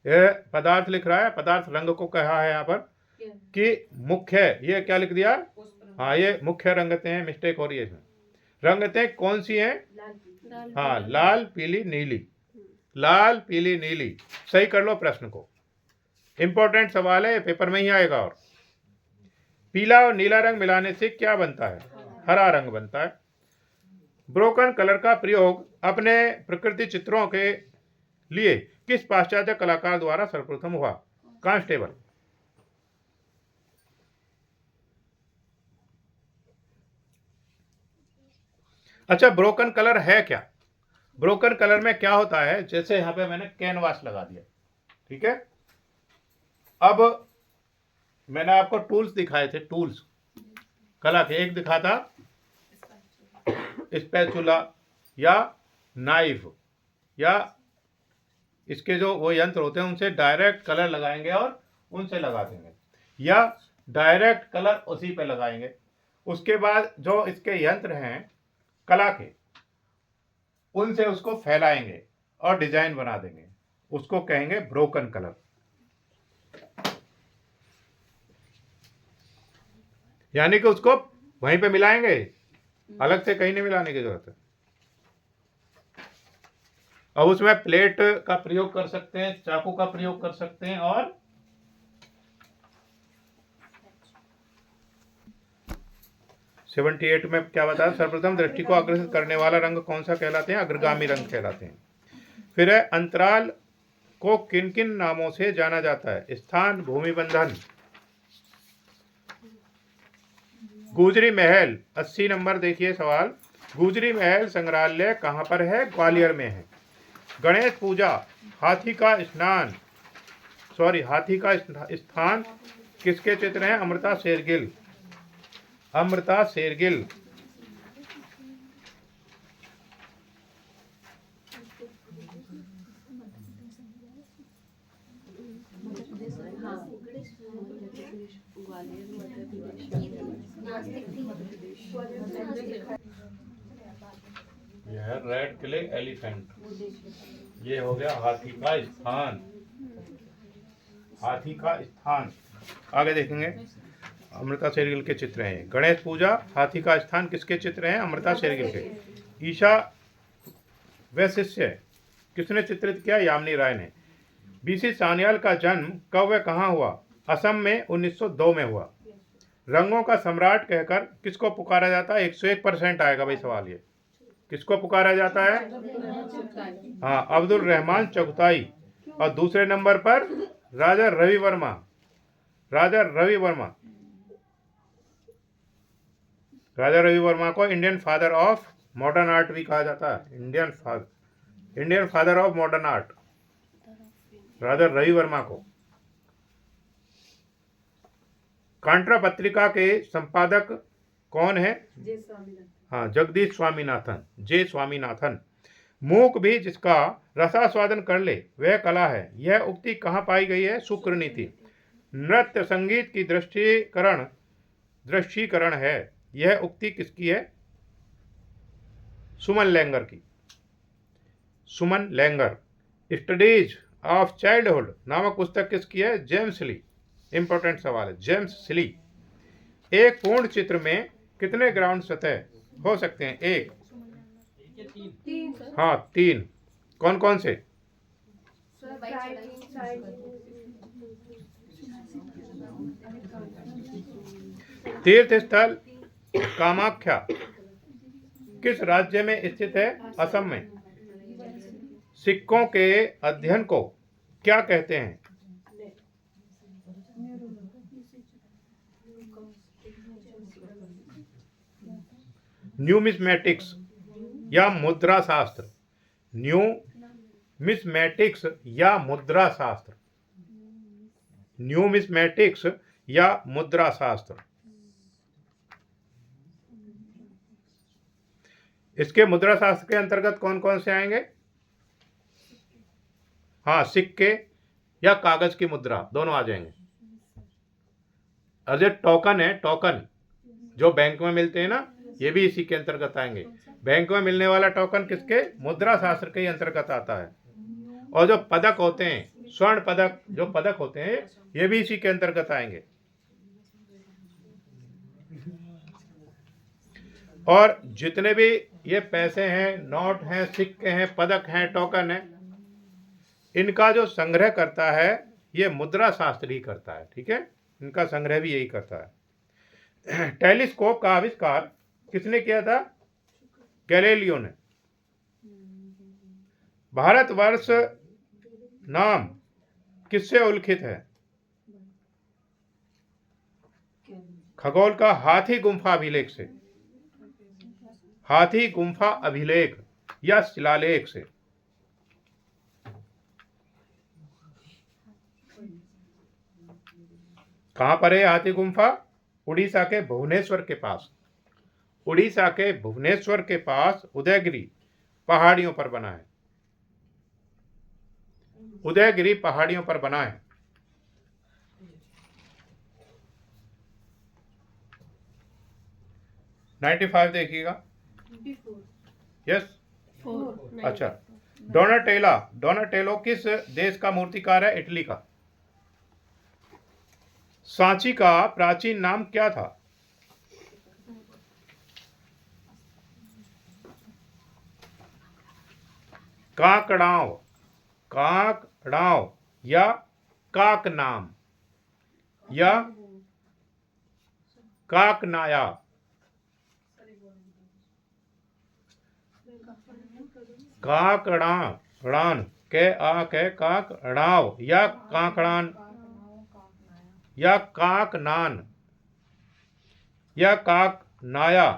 ये पदार्थ लिख रहा है, पदार्थ रंग को कहा है यहाँ पर कि मुख्य, ये क्या लिख दिया? हाँ, ये मुख्य रंगतें हैं, मिस्टेक हो रही है इसमें। रंगतें कौन सी हैं? हाँ, लाल पीली नीली, लाल पीली नीली। सही कर लो प्रश्न को, इंपॉर्टेंट सवाल है, पेपर में ही आएगा। और पीला और नीला रंग मिलाने से क्या बनता है? हरा रंग बनता है। ब्रोकन कलर का प्रयोग अपने प्रकृति चित्रों के लिए किस पाश्चात्य कलाकार द्वारा सर्वप्रथम हुआ? कांस्टेबल। अच्छा, ब्रोकन कलर है क्या? ब्रोकन कलर में क्या होता है? जैसे यहां पे मैंने कैनवास लगा दिया, ठीक है। अब मैंने आपको टूल्स दिखाए थे, टूल्स कला के। एक दिखा था स्पैचुला या नाइफ, या इसके जो वो यंत्र होते हैं उनसे डायरेक्ट कलर लगाएंगे और उनसे लगा देंगे, या डायरेक्ट कलर उसी पे लगाएंगे। उसके बाद जो इसके यंत्र हैं कला के, उनसे उसको फैलाएंगे और डिजाइन बना देंगे, उसको कहेंगे ब्रोकन कलर। यानी कि उसको वहीं पे मिलाएंगे, अलग से कहीं नहीं मिलाने की जरूरत है। अब उसमें प्लेट का प्रयोग कर सकते हैं, चाकू का प्रयोग कर सकते हैं, और 78 में क्या बताया? सर्वप्रथम दृष्टि को आकर्षित करने वाला रंग कौन सा कहलाते हैं? अग्रगामी रंग कहलाते हैं। फिर है अंतराल को किन किन नामों से जाना जाता है? स्थान, भूमि बंधन। गुजरी महल, 80 नंबर देखिए सवाल। गुजरी महल संग्रहालय कहाँ पर है? ग्वालियर में है। गणेश पूजा, हाथी का स्थान किसके चित्र हैं? अमृता शेरगिल। अमृता शेरगिल। यह है रेड क्ले एलिफेंट। ये हो गया हाथी का स्थान। हाथी का स्थान। आगे देखेंगे, अमृता शेरगिल के चित्र हैं। गणेश पूजा, हाथी का स्थान किसके चित्र हैं? अमृता शेरगिल के। ईशा व शिष्य किसने चित्रित किया? यामिनी राय ने। बीसी सान्याल का जन्म कब व कहाँ हुआ? असम में 1902 में हुआ। रंगों का सम्राट कहकर किसको पुकारा जाता है? 101% आएगा भाई सवाल ये। किसको पुकारा जाता है? हाँ, अब्दुल रहमान चगताई। और दूसरे नंबर पर राजा रवि वर्मा। राजा रवि वर्मा को Indian father of modern art भी कहा जाता है। Indian father of modern art, Raja Ravi Varma को। कांट्रा पत्रिका के संपादक कौन है? हाँ, जगदीश स्वामीनाथन, जे स्वामीनाथन। मूक भी जिसका रसास्वादन कर ले वह कला है, यह उक्ति कहाँ पाई गई है? शुक्र नीति। नृत्य संगीत की दृष्टिकरण है, यह उक्ति किसकी है? सुमन लेंगर की। सुमन लेंगर। स्टडीज ऑफ चाइल्डहुड नामक पुस्तक किसकी है? जेम्स ली। इंपॉर्टेंट सवाल है, जेम्स ली। एक पूर्ण चित्र में कितने ग्राउंड सतह हो सकते हैं? एक, हाँ 3। कौन कौन से? तीर्थ स्थल कामाख्या किस राज्य में स्थित है? असम में। सिक्कों के अध्ययन को क्या कहते हैं? न्यूमिस्मेटिक्स या मुद्रा शास्त्र। न्यूमिस्मेटिक्स या मुद्रा शास्त्र। न्यूमिस्मेटिक्स या मुद्रा शास्त्र। इसके मुद्रा शास्त्र के अंतर्गत कौन कौन से आएंगे? हाँ, सिक्के या कागज की मुद्रा दोनों आ जाएंगे। और जो टोकन है, टोकन जो बैंक में मिलते हैं ना, ये भी इसी के अंतर्गत आएंगे। बैंक में मिलने वाला टोकन किसके? मुद्रा शास्त्र के अंतर्गत आता है। और जो पदक होते हैं, स्वर्ण पदक जो पदक होते हैं, ये भी इसी के अंतर्गत आएंगे। और जितने भी ये पैसे हैं, नोट हैं, सिक्के हैं, पदक हैं, टोकन हैं, इनका जो संग्रह करता है ये मुद्रा शास्त्र ही करता है। ठीक है, इनका संग्रह भी यही करता है। टेलीस्कोप का आविष्कार किसने किया था? गैलीलियो ने। भारतवर्ष नाम किससे उल्लिखित है? खगोल का हाथी गुम्फा अभिलेख से। हाथी गुम्फा अभिलेख या शिलालेख से। कहां पर है हाथी गुम्फा? उड़ीसा के भुवनेश्वर के पास। उड़ीसा के भुवनेश्वर के पास उदयगिरी पहाड़ियों पर बना है। उदयगिरी पहाड़ियों पर बना है। $95 देखिएगा। यस, अच्छा। डोनाटेलो किस देश का मूर्तिकार है? इटली का। सांची का प्राचीन नाम क्या था? काकड़ांव। काकड़ांव या काकनाम या काकनाया। काकड़ान के आ के काकड़ाव या काकड़ान या काकनान या काकनाया।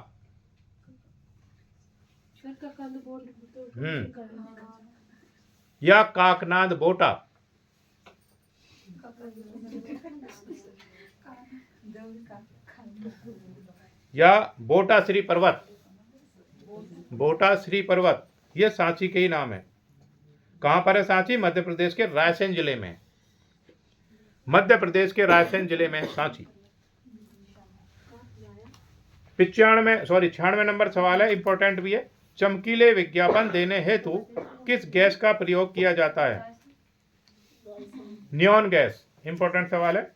या काकनाद बोटा? या बोटा श्री पर्वत? बोटा श्री पर्वत ये सांची के ही नाम है। कहां पर है सांची? मध्य प्रदेश के रायसेन जिले में। मध्य प्रदेश के रायसेन जिले में सांची। 96 नंबर सवाल है, इंपॉर्टेंट भी है। चमकीले विज्ञापन देने हेतु किस गैस का प्रयोग किया जाता है? Neon gas. इंपॉर्टेंट सवाल है,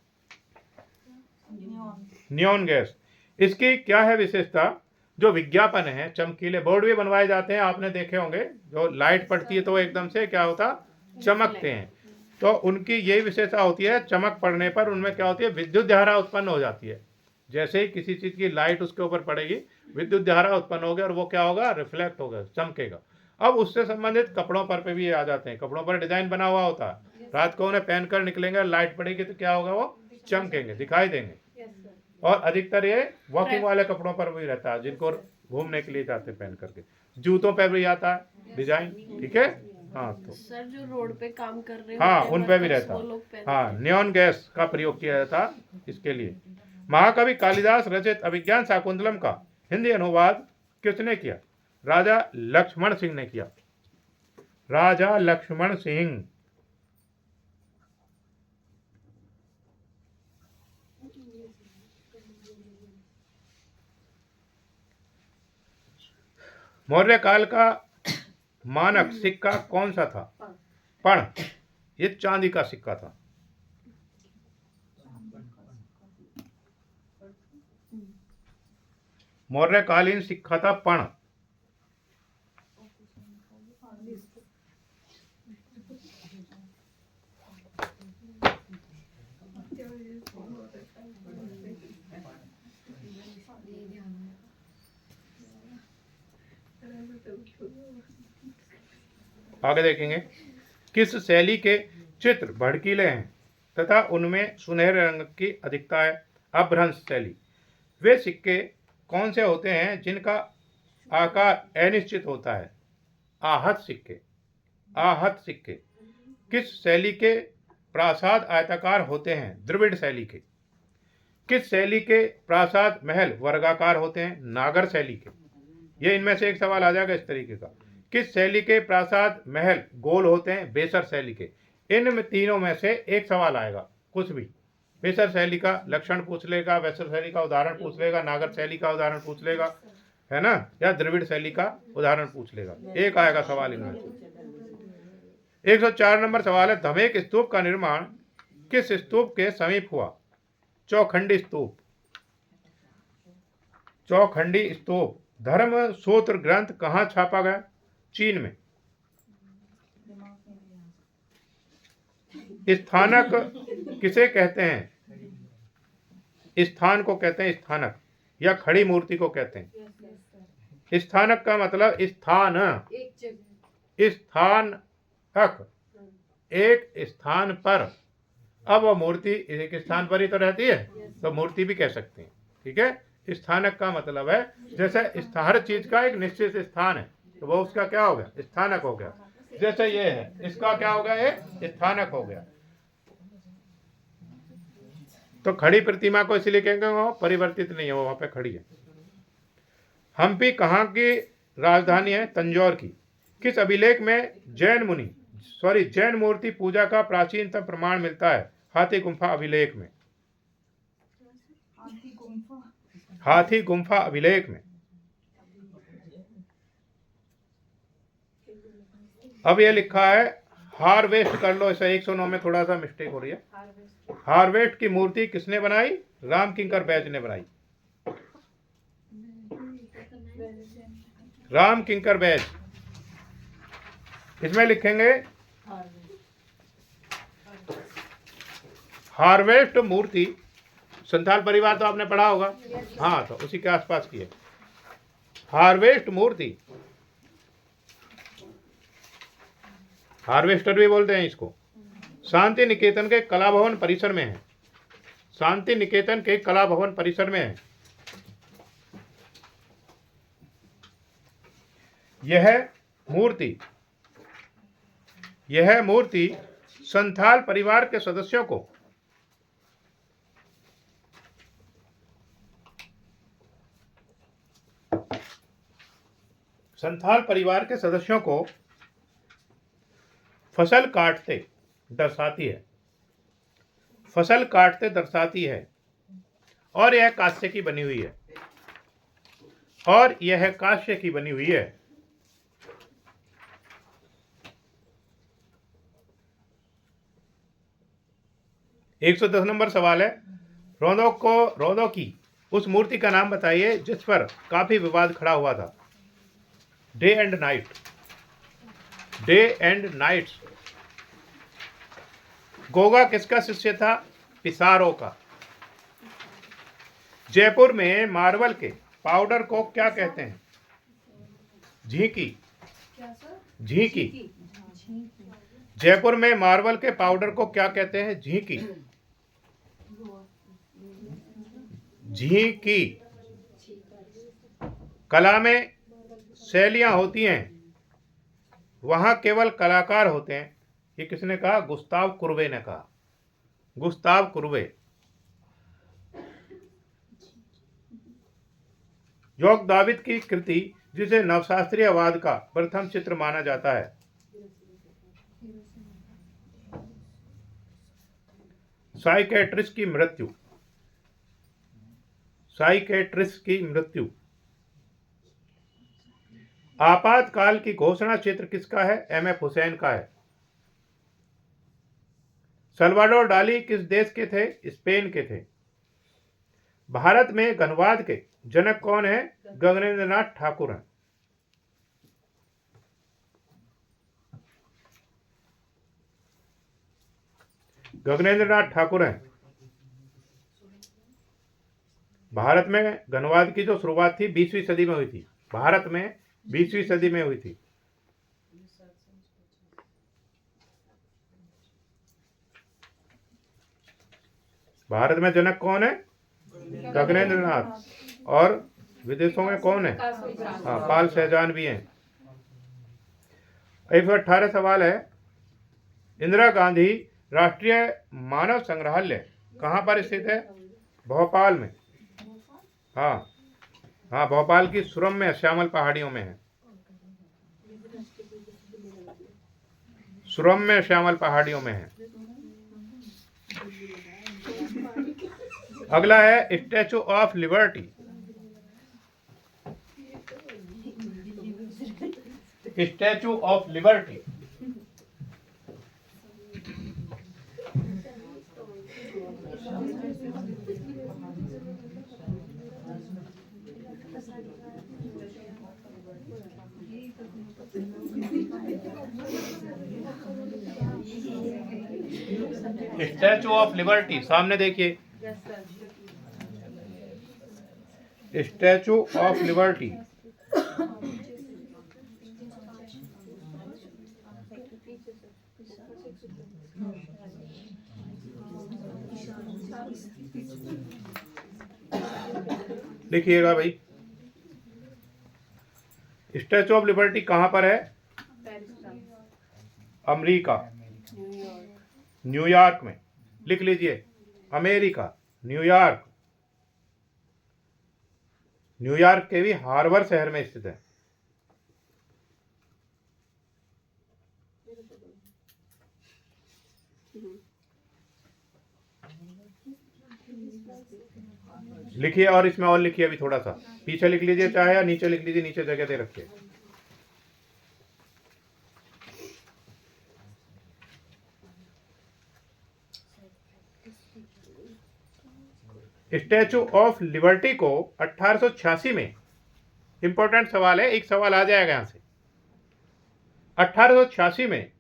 नियॉन गैस। इसकी क्या है विशेषता? जो विज्ञापन है, चमकीले बोर्ड भी बनवाए जाते हैं, आपने देखे होंगे, जो लाइट पड़ती है तो एकदम से क्या होता, चमकते हैं। तो उनकी यही विशेषता होती है, चमक पड़ने पर उनमें क्या होती है, विद्युत धारा उत्पन्न हो जाती है। जैसे ही किसी चीज की लाइट उसके ऊपर पड़ेगी, विद्युत धारा उत्पन्न होगी और वो क्या होगा, रिफ्लेक्ट होगा, चमकेगा। अब उससे संबंधित कपड़ों पर पे भी आ जाते हैं। कपड़ों पर डिजाइन बना हुआ होता है, रात को उन्हें पहन कर निकलेंगे, लाइट पड़ेगी तो क्या होगा, वो चमकेंगे, दिखाई देंगे। और अधिकतर ये वॉकिंग वाले कपड़ों पर भी रहता है, जिनको घूमने के लिए जाते पहन करके। जूतों पर भी आता है डिजाइन, ठीक है। हाँ, तो सर जो रोड पे काम कर रहे हाँ, होते हैं, उन पे भी बस रहता वो है। लोग पहनते हाँ, हैं। नियॉन गैस का प्रयोग किया जाता इसके लिए। महाकवि कालिदास रचित अभिज्ञान शाकुंतलम का हिंदी अनुवाद किसने किया? राजा लक्ष्मण सिंह ने किया। राजा लक्ष्मण सिंह। मौर्य काल का मानक सिक्का कौन सा था? पण। ये चांदी का सिक्का था। मौर्यकालीन सिक्का था पण। आगे देखेंगे, किस शैली के चित्र भड़कीले हैं तथा उनमें सुनहरे रंग की अधिकता है? अभ्रंश शैली। वे सिक्के कौन से होते हैं जिनका आकार अनिश्चित होता है? आहत सिक्के। आहत सिक्के। किस शैली के प्रासाद आयताकार होते हैं? द्रविड़ शैली के। किस शैली के प्रासाद महल वर्गाकार होते हैं? नागर शैली के। ये इनमें से एक सवाल आ जाएगा इस तरीके का। किस शैली के प्रासाद महल गोल होते हैं? बेसर शैली के। इन तीनों में से एक सवाल आएगा, कुछ भी। बेसर शैली का लक्षण पूछ लेगा, बेसर शैली का उदाहरण पूछ लेगा, नागर शैली का उदाहरण पूछ लेगा, है ना, या द्रविड़ शैली का उदाहरण पूछ लेगा। एक आएगा सवाल इनमें से। 104 नंबर सवाल है, धमेक स्तूप का निर्माण किस स्तूप के समीप हुआ? चौखंडी स्तूप। चौखंडी स्तूप। धर्म सूत्र ग्रंथ कहाँ छापा गया? चीन में। स्थानक किसे कहते हैं? स्थान को कहते हैं स्थानक, या खड़ी मूर्ति को कहते हैं। स्थानक का मतलब स्थान, स्थानक, एक स्थान पर। अब वह मूर्ति एक स्थान पर ही तो रहती है, तो मूर्ति भी कह सकते हैं, ठीक है। स्थानक का मतलब है जैसे हर चीज का एक निश्चित स्थान है, तो वो उसका क्या हो गया? स्थानक हो गया। जैसे ये है, इसका क्या हो गया? ये स्थानक हो गया। तो खड़ी प्रतिमा को इसलिए कहेंगे वो परिवर्तित नहीं है, वो वहां पे खड़ी है। हम्पी कहाँ की राजधानी है? तंजौर की। किस अभिलेख में जैन मूर्ति पूजा का प्राचीनतम प्रमाण मिलता है? हाथी गुम्फा अभिलेख में। हाथी गुम्फा अभिलेख में। अब ये लिखा है, हार्वेस्ट कर लो, इसे 109 में थोड़ा सा मिस्टेक हो रही है। हार्वेस्ट की मूर्ति किसने बनाई? राम किंकर बैज ने बनाई। राम किंकर बैज। इसमें लिखेंगे हार्वेस्ट मूर्ति। संथाल परिवार तो आपने पढ़ा होगा, हाँ, तो उसी के आसपास की है हार्वेस्ट मूर्ति। हार्वेस्टर भी बोलते हैं इसको। शांति निकेतन के कला भवन परिसर में है। शांति निकेतन के कला भवन परिसर में है। यह मूर्ति यह मूर्ति संथाल परिवार के सदस्यों को फसल काटते दर्शाती है और यह कांस्य की बनी हुई है 110 नंबर सवाल है, रोदो की उस मूर्ति का नाम बताइए जिस पर काफी विवाद खड़ा हुआ था। Day and nights. गोगा किसका शिष्य था? पिसारो का। जयपुर में मार्बल के पाउडर को क्या कहते हैं? झींकी। जयपुर में मार्बल के पाउडर को क्या कहते हैं? झींकी। कला में शैलियां होती हैं, वहां केवल कलाकार होते हैं। ये किसने कहा? गुस्ताव कुर्वे ने कहा। योग दाविद की कृति जिसे नवशास्त्रीयवाद का प्रथम चित्र माना जाता है। साइकेट्रिस्ट की मृत्यु। आपातकाल की घोषणा चित्र किसका है? MF हुसैन का है। सल्वाडोर डाली किस देश के थे? स्पेन के थे। भारत में घनवाद के जनक कौन है? गगनेंद्रनाथ ठाकुर हैं। भारत में घनवाद की जो शुरुआत थी 20वीं सदी में हुई थी। भारत में 20वीं सदी में हुई थी। भारत में जनक कौन है? गगनेंद्रनाथ। और विदेशों में कौन है? हाँ, पाल सहजान भी हैं। 118 सवाल है, इंदिरा गांधी राष्ट्रीय मानव संग्रहालय कहाँ पर स्थित है? भोपाल में। हाँ, भोपाल की सुरम में श्यामल पहाड़ियों में है। अगला है statue of liberty. Statue of liberty सामने देखिए। स्टैचू ऑफ लिबर्टी लिखिएगा भाई। स्टैचू ऑफ लिबर्टी कहां पर है? अमेरिका, न्यूयॉर्क में। लिख लीजिए, अमेरिका, न्यूयॉर्क के भी हार्बर शहर में स्थित है। लिखिए और इसमें और लिखिए, अभी थोड़ा सा पीछे लिख लीजिए, चाहे या नीचे लिख लीजिए, नीचे जगह दे रखिए। स्टैचू ऑफ लिबर्टी को 1886 में, इंपॉर्टेंट सवाल है, एक सवाल आ जाएगा यहां से। 1886 में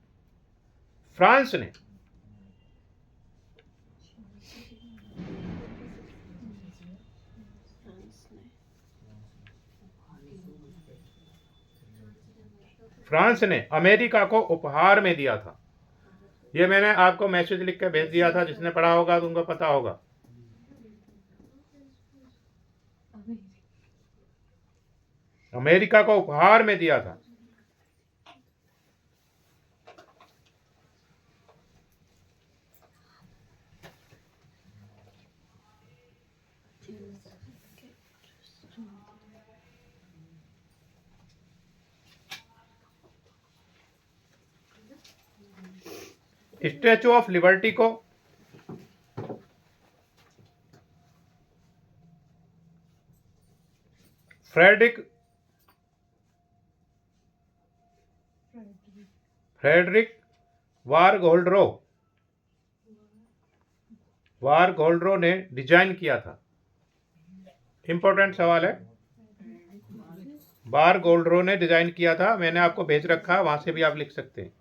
फ्रांस ने अमेरिका को उपहार में दिया था। ये मैंने आपको मैसेज लिख के भेज दिया था, जिसने पढ़ा होगा तो उनको पता होगा। अमेरिका को उपहार में दिया था। स्टैचू ऑफ लिबर्टी को फ्रेडरिक वारगोल्ड्रो ने डिजाइन किया था। इंपॉर्टेंट सवाल है। वारगोल्ड्रो ने डिजाइन किया था, मैंने आपको भेज रखा, वहां से भी आप लिख सकते हैं।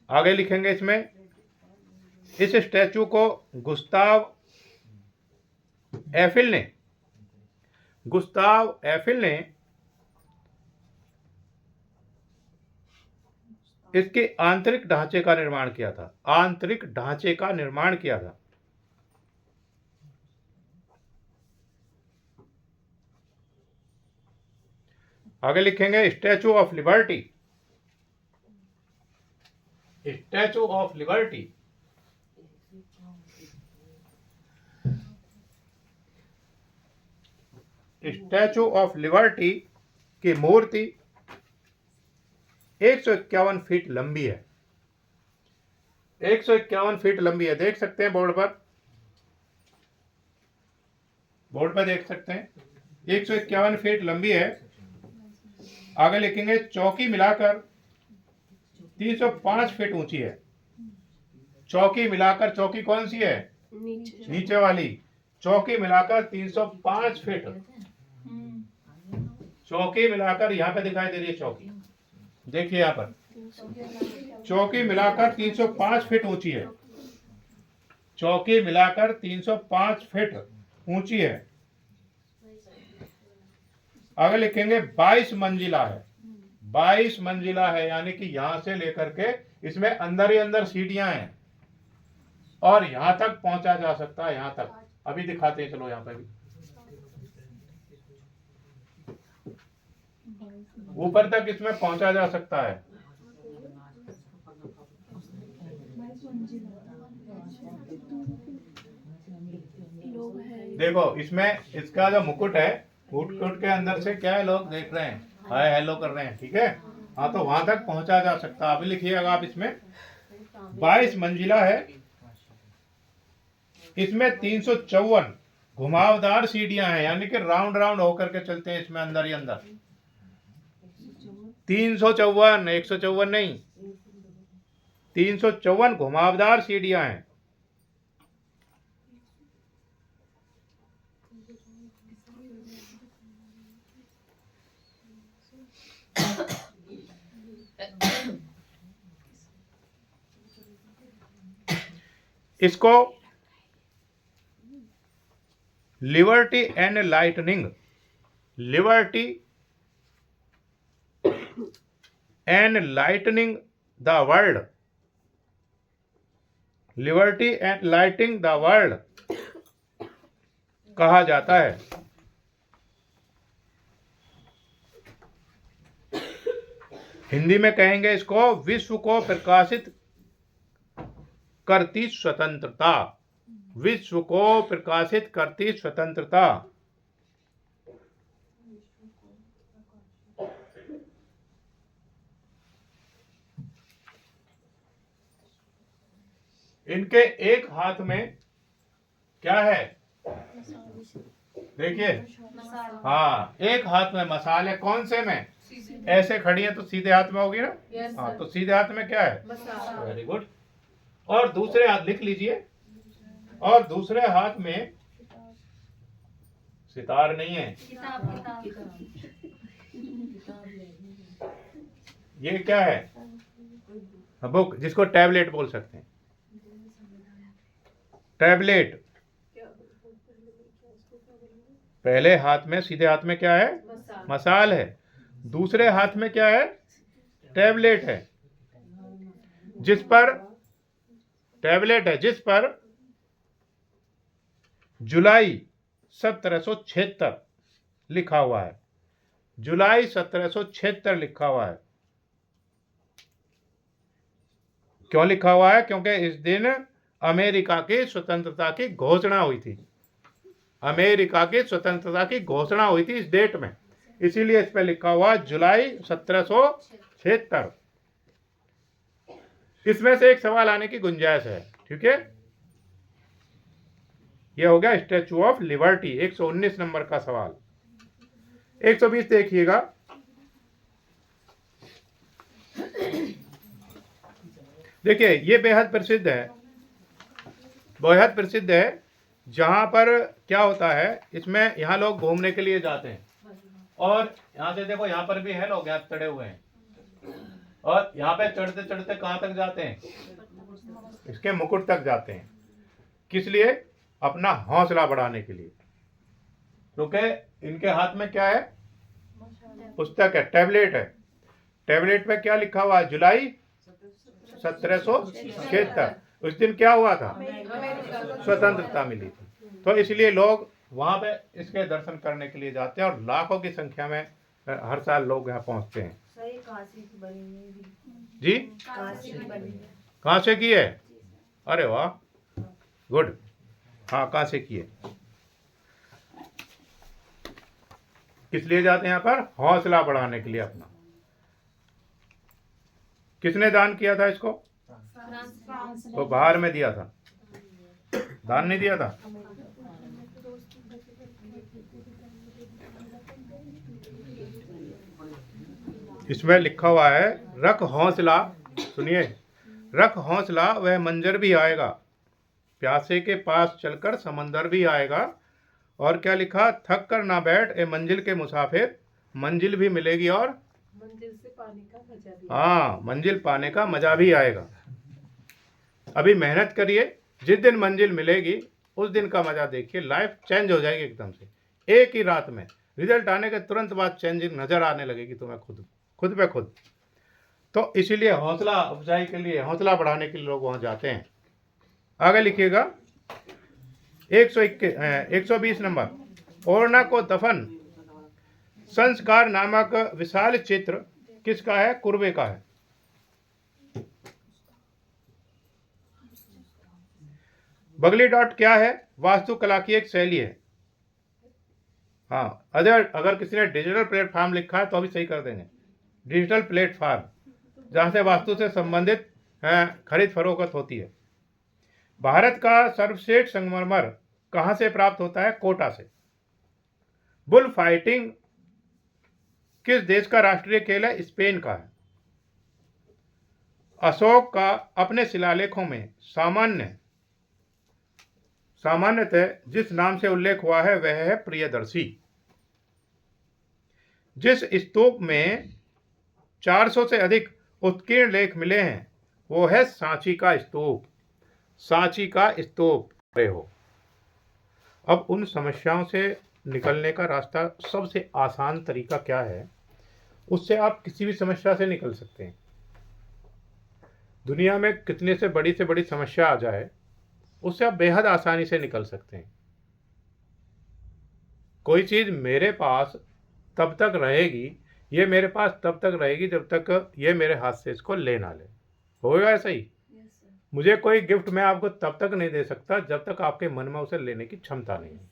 आगे लिखेंगे इसमें, इस स्टैचू को गुस्ताव एफिल ने इसके आंतरिक ढांचे का निर्माण किया था। आगे लिखेंगे statue of liberty. Statue of liberty की मूर्ति 151 फीट लंबी है। 151 फीट लंबी है, देख सकते हैं बोर्ड पर देख सकते हैं। 151 फीट लंबी है। आगे लिखेंगे चौकी मिलाकर 305 फीट ऊंची है। चौकी मिलाकर, चौकी कौन सी है? नीचे वाली। चौकी मिलाकर 305 फीट। चौकी मिलाकर यहाँ पे दिखाई दे रही है चौकी, देखिए यहाँ पर चौकी मिलाकर 305 फीट ऊंची है। चौकी मिलाकर 305 फीट ऊंची है। आगे लिखेंगे 22 मंजिला है। 22 मंजिला है, यानी कि यहां से लेकर के इसमें अंदर ही अंदर सीढ़ियां हैं और यहां तक पहुंचा जा सकता है। यहां तक अभी दिखाते हैं, चलो यहां पे भी ऊपर तक इसमें पहुंचा जा सकता है। देखो इसमें इसका जो मुकुट है, मुकुट के अंदर से क्या है, लोग देख रहे हैं, हाय हेलो कर रहे हैं, ठीक है। हाँ, तो वहां तक पहुंचा जा सकता है। अभी लिखिएगा आप, इसमें 22 मंजिला है। इसमें 354 घुमावदार सीढ़ियां हैं, यानी कि राउंड राउंड होकर के चलते हैं इसमें अंदर ही अंदर। 354, 154 नहीं, 354 घुमावदार सीढ़ियां हैं। इसको liberty and lightning the world, liberty and lighting the world कहा जाता है। हिंदी में कहेंगे इसको विश्व को प्रकाशित करती स्वतंत्रता। विश्व को प्रकाशित करती स्वतंत्रता। इनके एक हाथ में क्या है, देखिए, हाँ, एक हाथ में मसाल है। कौन से में? ऐसे खड़ी है तो सीधे हाथ में होगी ना। हाँ, तो सीधे हाथ में क्या है? Very good. और दूसरे हाथ लिख लीजिए, और दूसरे हाथ में सितार नहीं है, ये क्या है? बुक, जिसको टैबलेट बोल सकते हैं। टैबलेट। पहले हाथ में, सीधे हाथ में क्या है? मसाल है। दूसरे हाथ में क्या है? टैबलेट है, जिस पर टैबलेट है, जिस पर जुलाई 1776 लिखा हुआ है। जुलाई 1776 लिखा हुआ है। क्यों लिखा हुआ है? क्योंकि इस दिन अमेरिका की स्वतंत्रता की घोषणा हुई थी। अमेरिका की स्वतंत्रता की घोषणा हुई थी इस डेट में। इसीलिए इस पे लिखा हुआ जुलाई 1776। इसमें से एक सवाल आने की गुंजाइश है, ठीक है। ये हो गया स्टैचू ऑफ लिबर्टी, 119 नंबर का सवाल। 120 देखिएगा। देखिए ये बेहद प्रसिद्ध है, बेहद प्रसिद्ध है। जहां पर क्या होता है, इसमें यहाँ लोग घूमने के लिए जाते हैं, और यहाँ से देखो यहाँ पर भी है, लोग यहाँ चढ़े हुए हैं, और यहाँ पे चढ़ते चढ़ते कहाँ तक जाते हैं, इसके मुकुट तक जाते हैं। किस लिए? अपना हौसला बढ़ाने के लिए। क्योंकि इनके हाथ में क्या है, पुस्तक है, टैबलेट है। टैबलेट पे क्या लिखा हुआ है? जुलाई 1776। उस दिन क्या हुआ था? स्वतंत्रता मिली थी। तो इसलिए लोग वहां पे इसके दर्शन करने के लिए जाते हैं, और लाखों की संख्या में हर साल लोग यहाँ पहुंचते हैं। सही काशी की बनी है भी। जी, काशी की बनी है। कहाँ से की है? अरे वाह, गुड। हाँ, कहाँ से की है? किस लिए जाते हैं यहाँ पर? हौसला बढ़ाने के लिए अपना। किसने दान किया था इसको? तो बाहर में दिया था, दान नहीं दिया था। इसमें लिखा हुआ है, रख हौसला, सुनिए, रख हौसला वह मंजर भी आएगा, प्यासे के पास चलकर समंदर भी आएगा। और क्या लिखा? थक कर ना बैठ ए मंजिल के मुसाफिर, मंजिल भी मिलेगी और मंजिल से पाने का मजा भी। हाँ, मंजिल पाने का मजा भी आएगा। अभी मेहनत करिए, जिस दिन मंजिल मिलेगी उस दिन का मजा देखिए, लाइफ चेंज हो जाएगी एकदम से। एक ही रात में रिजल्ट आने के तुरंत बाद चेंजिंग नजर आने लगेगी तुम्हें, खुद पे खुद। तो इसीलिए हौसला अफजाई के लिए, हौसला बढ़ाने के लिए लोग वहां जाते हैं। आगे लिखिएगा 120 नंबर। ओरना को दफन संस्कार नामक विशाल चित्र किसका है? कुर्बे का है। बगली डॉट क्या है? वास्तुकला की एक शैली है। हाँ, अगर किसी ने डिजिटल प्लेटफॉर्म लिखा है तो अभी सही कर देंगे। डिजिटल प्लेटफॉर्म जहाँ से वास्तु से संबंधित खरीद फरोख्त होती है। भारत का सर्वश्रेष्ठ संगमरमर कहाँ से प्राप्त होता है? कोटा से। बुल फाइटिंग किस देश का राष्ट्रीय खेल है? स्पेन का है। अशोक का अपने शिलालेखों में सामान्यतः जिस नाम से उल्लेख हुआ है वह है प्रियदर्शी। जिस स्तूप में 400 से अधिक उत्कीर्ण लेख मिले हैं वो है सांची का स्तूप। सांची का स्तूप हो। अब उन समस्याओं से निकलने का रास्ता, सबसे आसान तरीका क्या है? उससे आप किसी भी समस्या से निकल सकते हैं। दुनिया में कितने से बड़ी समस्या आ जाए, उससे आप बेहद आसानी से निकल सकते हैं। कोई चीज़ मेरे पास तब तक रहेगी, ये मेरे पास तब तक रहेगी जब तक ये मेरे हाथ से इसको ले ना ले। होगा ऐसा ही? मुझे कोई गिफ्ट मैं आपको तब तक नहीं दे सकता जब तक आपके मन में उसे लेने की क्षमता नहीं है।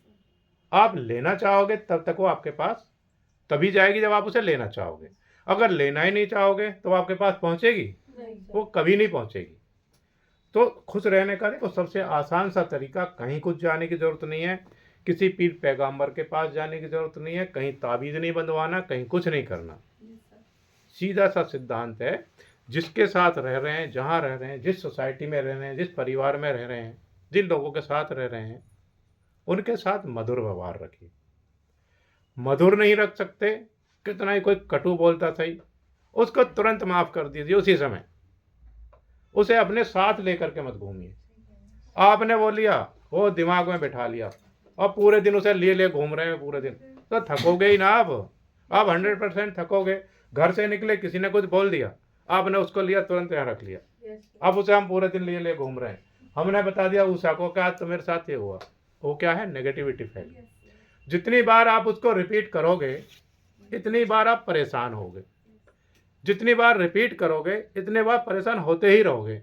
आप लेना चाहोगे तब तक वो आपके पास तभी जाएगी जब आप उसे लेना चाहोगे। अगर लेना ही नहीं चाहोगे तो आपके पास पहुंचेगी? वो कभी नहीं पहुंचेगी। तो खुश रहने का देखो सबसे आसान सा तरीका, कहीं कुछ जाने की जरूरत नहीं है, किसी पीर पैगंबर के पास जाने की जरूरत नहीं है, कहीं ताबीज़ नहीं बंधवाना, कहीं कुछ नहीं करना। सीधा सा सिद्धांत है, जिसके साथ रह रहे हैं, जहाँ रह रहे हैं, जिस सोसाइटी में रह रहे हैं, जिस परिवार में रह रहे हैं, जिन लोगों के साथ रह रहे हैं, उनके साथ मधुर व्यवहार रखिए। मधुर नहीं रख सकते, कितना ही कोई कटु बोलता सही, उसको तुरंत माफ़ कर दीजिए उसी समय। उसे अपने साथ लेकर के मत घूमिए। आपने वो लिया, वो दिमाग में बैठा लिया और पूरे दिन उसे लिए घूम रहे हैं पूरे दिन, तो थकोगे ही ना आप 100% थकोगे। घर से निकले, किसी ने कुछ बोल दिया, आपने उसको लिया, तुरंत यहाँ रख लिया। अब उसे हम पूरे दिन लिए घूम रहे हैं। हमने बता दिया उषा को क्या आज तो मेरे साथ ये हुआ। वो क्या है? नेगेटिविटी फैली। जितनी बार आप उसको रिपीट करोगे इतनी बार आप परेशान होगे। जितनी बार रिपीट करोगे इतने बार परेशान होते ही रहोगे।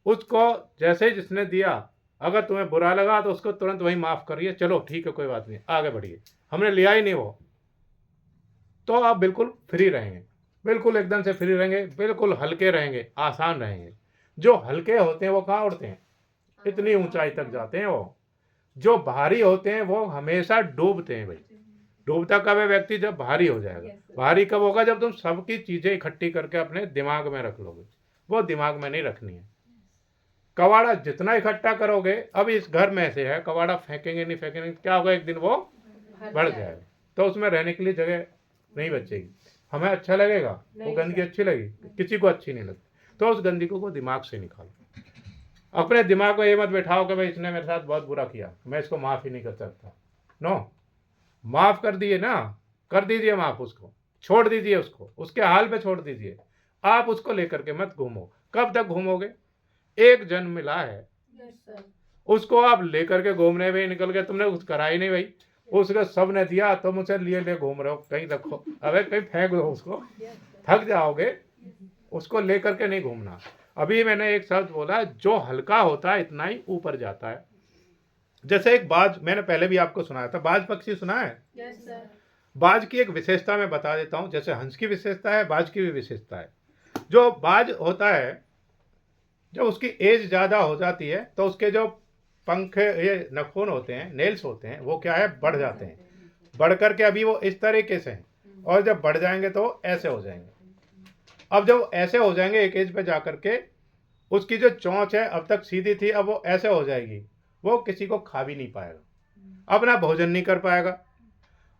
उसको जैसे जिसने दिया, अगर तुम्हें बुरा लगा तो उसको तुरंत वही माफ़ करिए, चलो ठीक है कोई बात नहीं, आगे बढ़िए, हमने लिया ही नहीं वो। तो आप बिल्कुल फ्री रहेंगे, बिल्कुल एकदम से फ्री रहेंगे, बिल्कुल हल्के रहेंगे, आसान रहेंगे। जो हल्के होते हैं वो कहाँ उड़ते हैं, इतनी ऊंचाई तक जाते हैं। वो जो भारी होते हैं वो हमेशा डूबते हैं भाई। डूबता कब है व्यक्ति, जब भारी हो जाएगा। भारी कब होगा, जब तुम सबकी चीजें इकट्ठी करके अपने दिमाग में रख लोगे। वो दिमाग में नहीं रखनी है। कबाड़ा जितना इकट्ठा करोगे, अब इस घर में से है, कबाड़ा फेंकेंगे नहीं फेंकेंगे, क्या होगा, एक दिन वो बढ़ जाएगा, तो उसमें रहने के लिए जगह नहीं बचेगी। हमें अच्छा लगेगा, वो गंदगी अच्छी लगेगी, किसी को अच्छी नहीं लगती। तो उस गंदगी को दिमाग से निकालो। अपने दिमाग में ये मत बैठाओ कि भाई इसने मेरे साथ बहुत बुरा किया, मैं इसको माफ़ ही नहीं कर सकता। नो, माफ़ कर दिए ना, कर दीजिए माफ़, उसको छोड़ दीजिए, उसको उसके हाल पे छोड़ दीजिए। आप उसको लेकर के मत घूमो। कब तक घूमोगे, एक जन्म मिला है, यस सर। उसको आप लेकर के घूमने में निकल गए, तुमने कुछ करा ही नहीं भाई, उसको सब ने दिया, तुम उसे लिए ले घूम रहे हो, कहीं रखो, अबे कहीं फेंक दो उसको, थक जाओगे। उसको लेकर के नहीं घूमना। अभी मैंने एक शब्द बोला, जो हल्का होता है इतना ही ऊपर जाता है। जैसे एक बाज, मैंने पहले भी आपको सुनाया था, बाज पक्षी सुना है। Yes sir. बाज की एक विशेषता मैं बता देता हूँ। जैसे हंस की विशेषता है, बाज की भी विशेषता है। जो बाज होता है, जब उसकी एज ज़्यादा हो जाती है तो उसके जो पंख, ये नखून होते हैं, नेल्स होते हैं, वो क्या है, बढ़ जाते हैं। बढ़ करके अभी वो इस तरीके से हैं, और जब बढ़ जाएंगे तो ऐसे हो जाएंगे। अब जब ऐसे हो जाएंगे एक एज पे जा करके, उसकी जो चोंच है अब तक सीधी थी, अब वो ऐसे हो जाएगी। वो किसी को खा भी नहीं पाएगा, अपना भोजन नहीं कर पाएगा।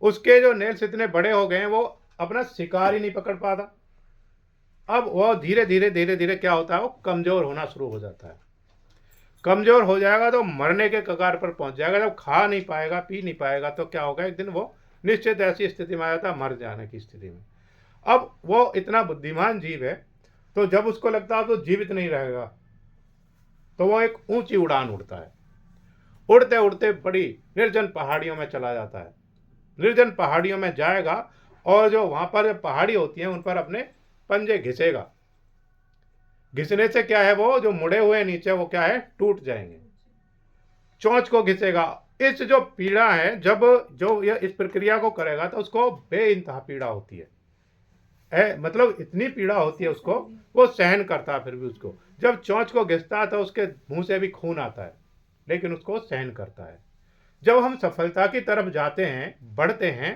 उसके जो नेल्स इतने बड़े हो गए हैं, वो अपना शिकार ही नहीं पकड़ पाता। अब वो धीरे धीरे धीरे धीरे क्या होता है, वो कमज़ोर होना शुरू हो जाता है। कमज़ोर हो जाएगा तो मरने के कगार पर पहुंच जाएगा। जब खा नहीं पाएगा, पी नहीं पाएगा, तो क्या होगा, एक दिन वो निश्चित ऐसी स्थिति में आ जाता है, मर जाने की स्थिति में। अब वो इतना बुद्धिमान जीव है, तो जब उसको लगता है तो जीवित नहीं रहेगा, तो वो एक ऊंची उड़ान उड़ता है। उड़ते उड़ते बड़ी निर्जन पहाड़ियों में चला जाता है। निर्जन पहाड़ियों में जाएगा, और जो वहाँ पर पहाड़ी होती हैं उन पर अपने पंजे घिसेगा। घिसने से क्या है, वो जो मुड़े हुए नीचे वो क्या है, टूट जाएंगे। चोंच को घिसेगा। इस जो पीड़ा है, जब जो ये इस प्रक्रिया को करेगा तो उसको बेइंतहा पीड़ा होती है। मतलब इतनी पीड़ा होती है उसको, वो सहन करता है। फिर भी उसको जब चोंच को घिसता है तो उसके मुंह से भी खून आता है, लेकिन उसको सहन करता है। जब हम सफलता की तरफ जाते हैं, बढ़ते हैं,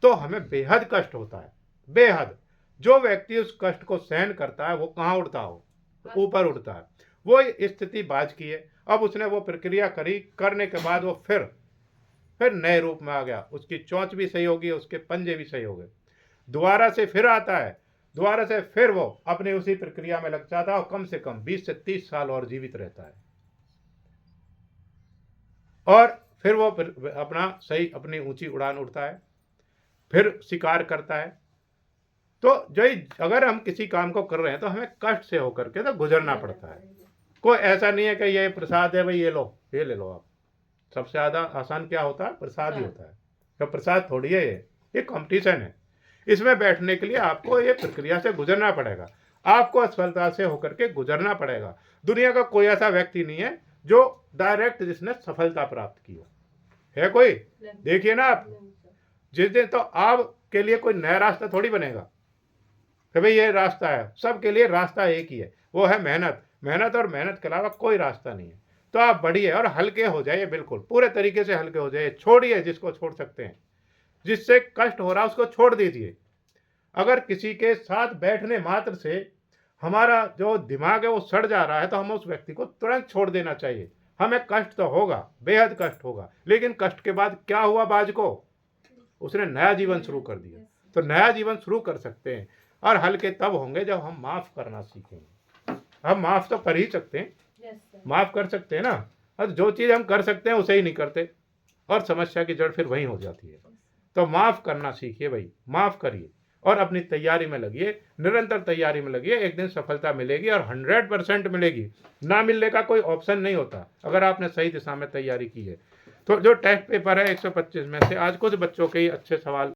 तो हमें बेहद कष्ट होता है, बेहद। जो व्यक्ति उस कष्ट को सहन करता है वो कहाँ उड़ता हो, ऊपर उड़ता है। वो स्थिति बाज की है। अब उसने वो प्रक्रिया करी, करने के बाद वो फिर नए रूप में आ गया। उसकी चोंच भी सही होगी, उसके पंजे भी सही हो गए। दोबारा से फिर आता है, दोबारा से फिर वो अपनी उसी प्रक्रिया में लग जाता है, और कम से कम 20 से 30 साल और जीवित रहता है। और फिर वो अपना सही अपनी ऊंची उड़ान उड़ता है, फिर शिकार करता है। तो जो अगर हम किसी काम को कर रहे हैं तो हमें कष्ट से होकर के तो गुजरना पड़ता है। कोई ऐसा नहीं है कि ये प्रसाद है भाई, ये लो, ये ले लो आप। सबसे ज़्यादा आसान क्या होता है, प्रसाद ही होता है। तो प्रसाद थोड़ी है, ये कंपटीशन है। इसमें बैठने के लिए आपको ये प्रक्रिया से गुजरना पड़ेगा, आपको असफलता से होकर के गुजरना पड़ेगा। दुनिया का कोई ऐसा व्यक्ति नहीं है जो डायरेक्ट जिसने सफलता प्राप्त की हो, है कोई? देखिए ना आप, जिस दिन तो आपके लिए कोई नया रास्ता थोड़ी बनेगा कि भाई ये रास्ता है। सबके लिए रास्ता एक ही है, वो है मेहनत। मेहनत और मेहनत के अलावा कोई रास्ता नहीं है। तो आप बढ़िए और हल्के हो जाइए, बिल्कुल पूरे तरीके से हल्के हो जाइए। छोड़िए जिसको छोड़ सकते हैं, जिससे कष्ट हो रहा है उसको छोड़ दीजिए। अगर किसी के साथ बैठने मात्र से हमारा जो दिमाग है वो सड़ जा रहा है, तो हमें उस व्यक्ति को तुरंत छोड़ देना चाहिए। हमें कष्ट तो होगा, बेहद कष्ट होगा, लेकिन कष्ट के बाद क्या हुआ, बाज को उसने नया जीवन शुरू कर दिया। तो नया जीवन शुरू कर सकते हैं, और हल्के तब होंगे जब हम माफ़ करना सीखेंगे। हम माफ़ तो कर ही सकते हैं, माफ़ कर सकते हैं ना। और जो चीज़ हम कर सकते हैं उसे ही नहीं करते, और समस्या की जड़ फिर वहीं हो जाती है। तो माफ़ करना सीखिए भाई, माफ़ करिए, और अपनी तैयारी में लगिए, निरंतर तैयारी में लगिए। एक दिन सफलता मिलेगी, और 100% मिलेगी। ना मिलने का कोई ऑप्शन नहीं होता अगर आपने सही दिशा में तैयारी की है। तो जो टेस्ट पेपर है 125 में से आज कुछ बच्चों के ही अच्छे सवाल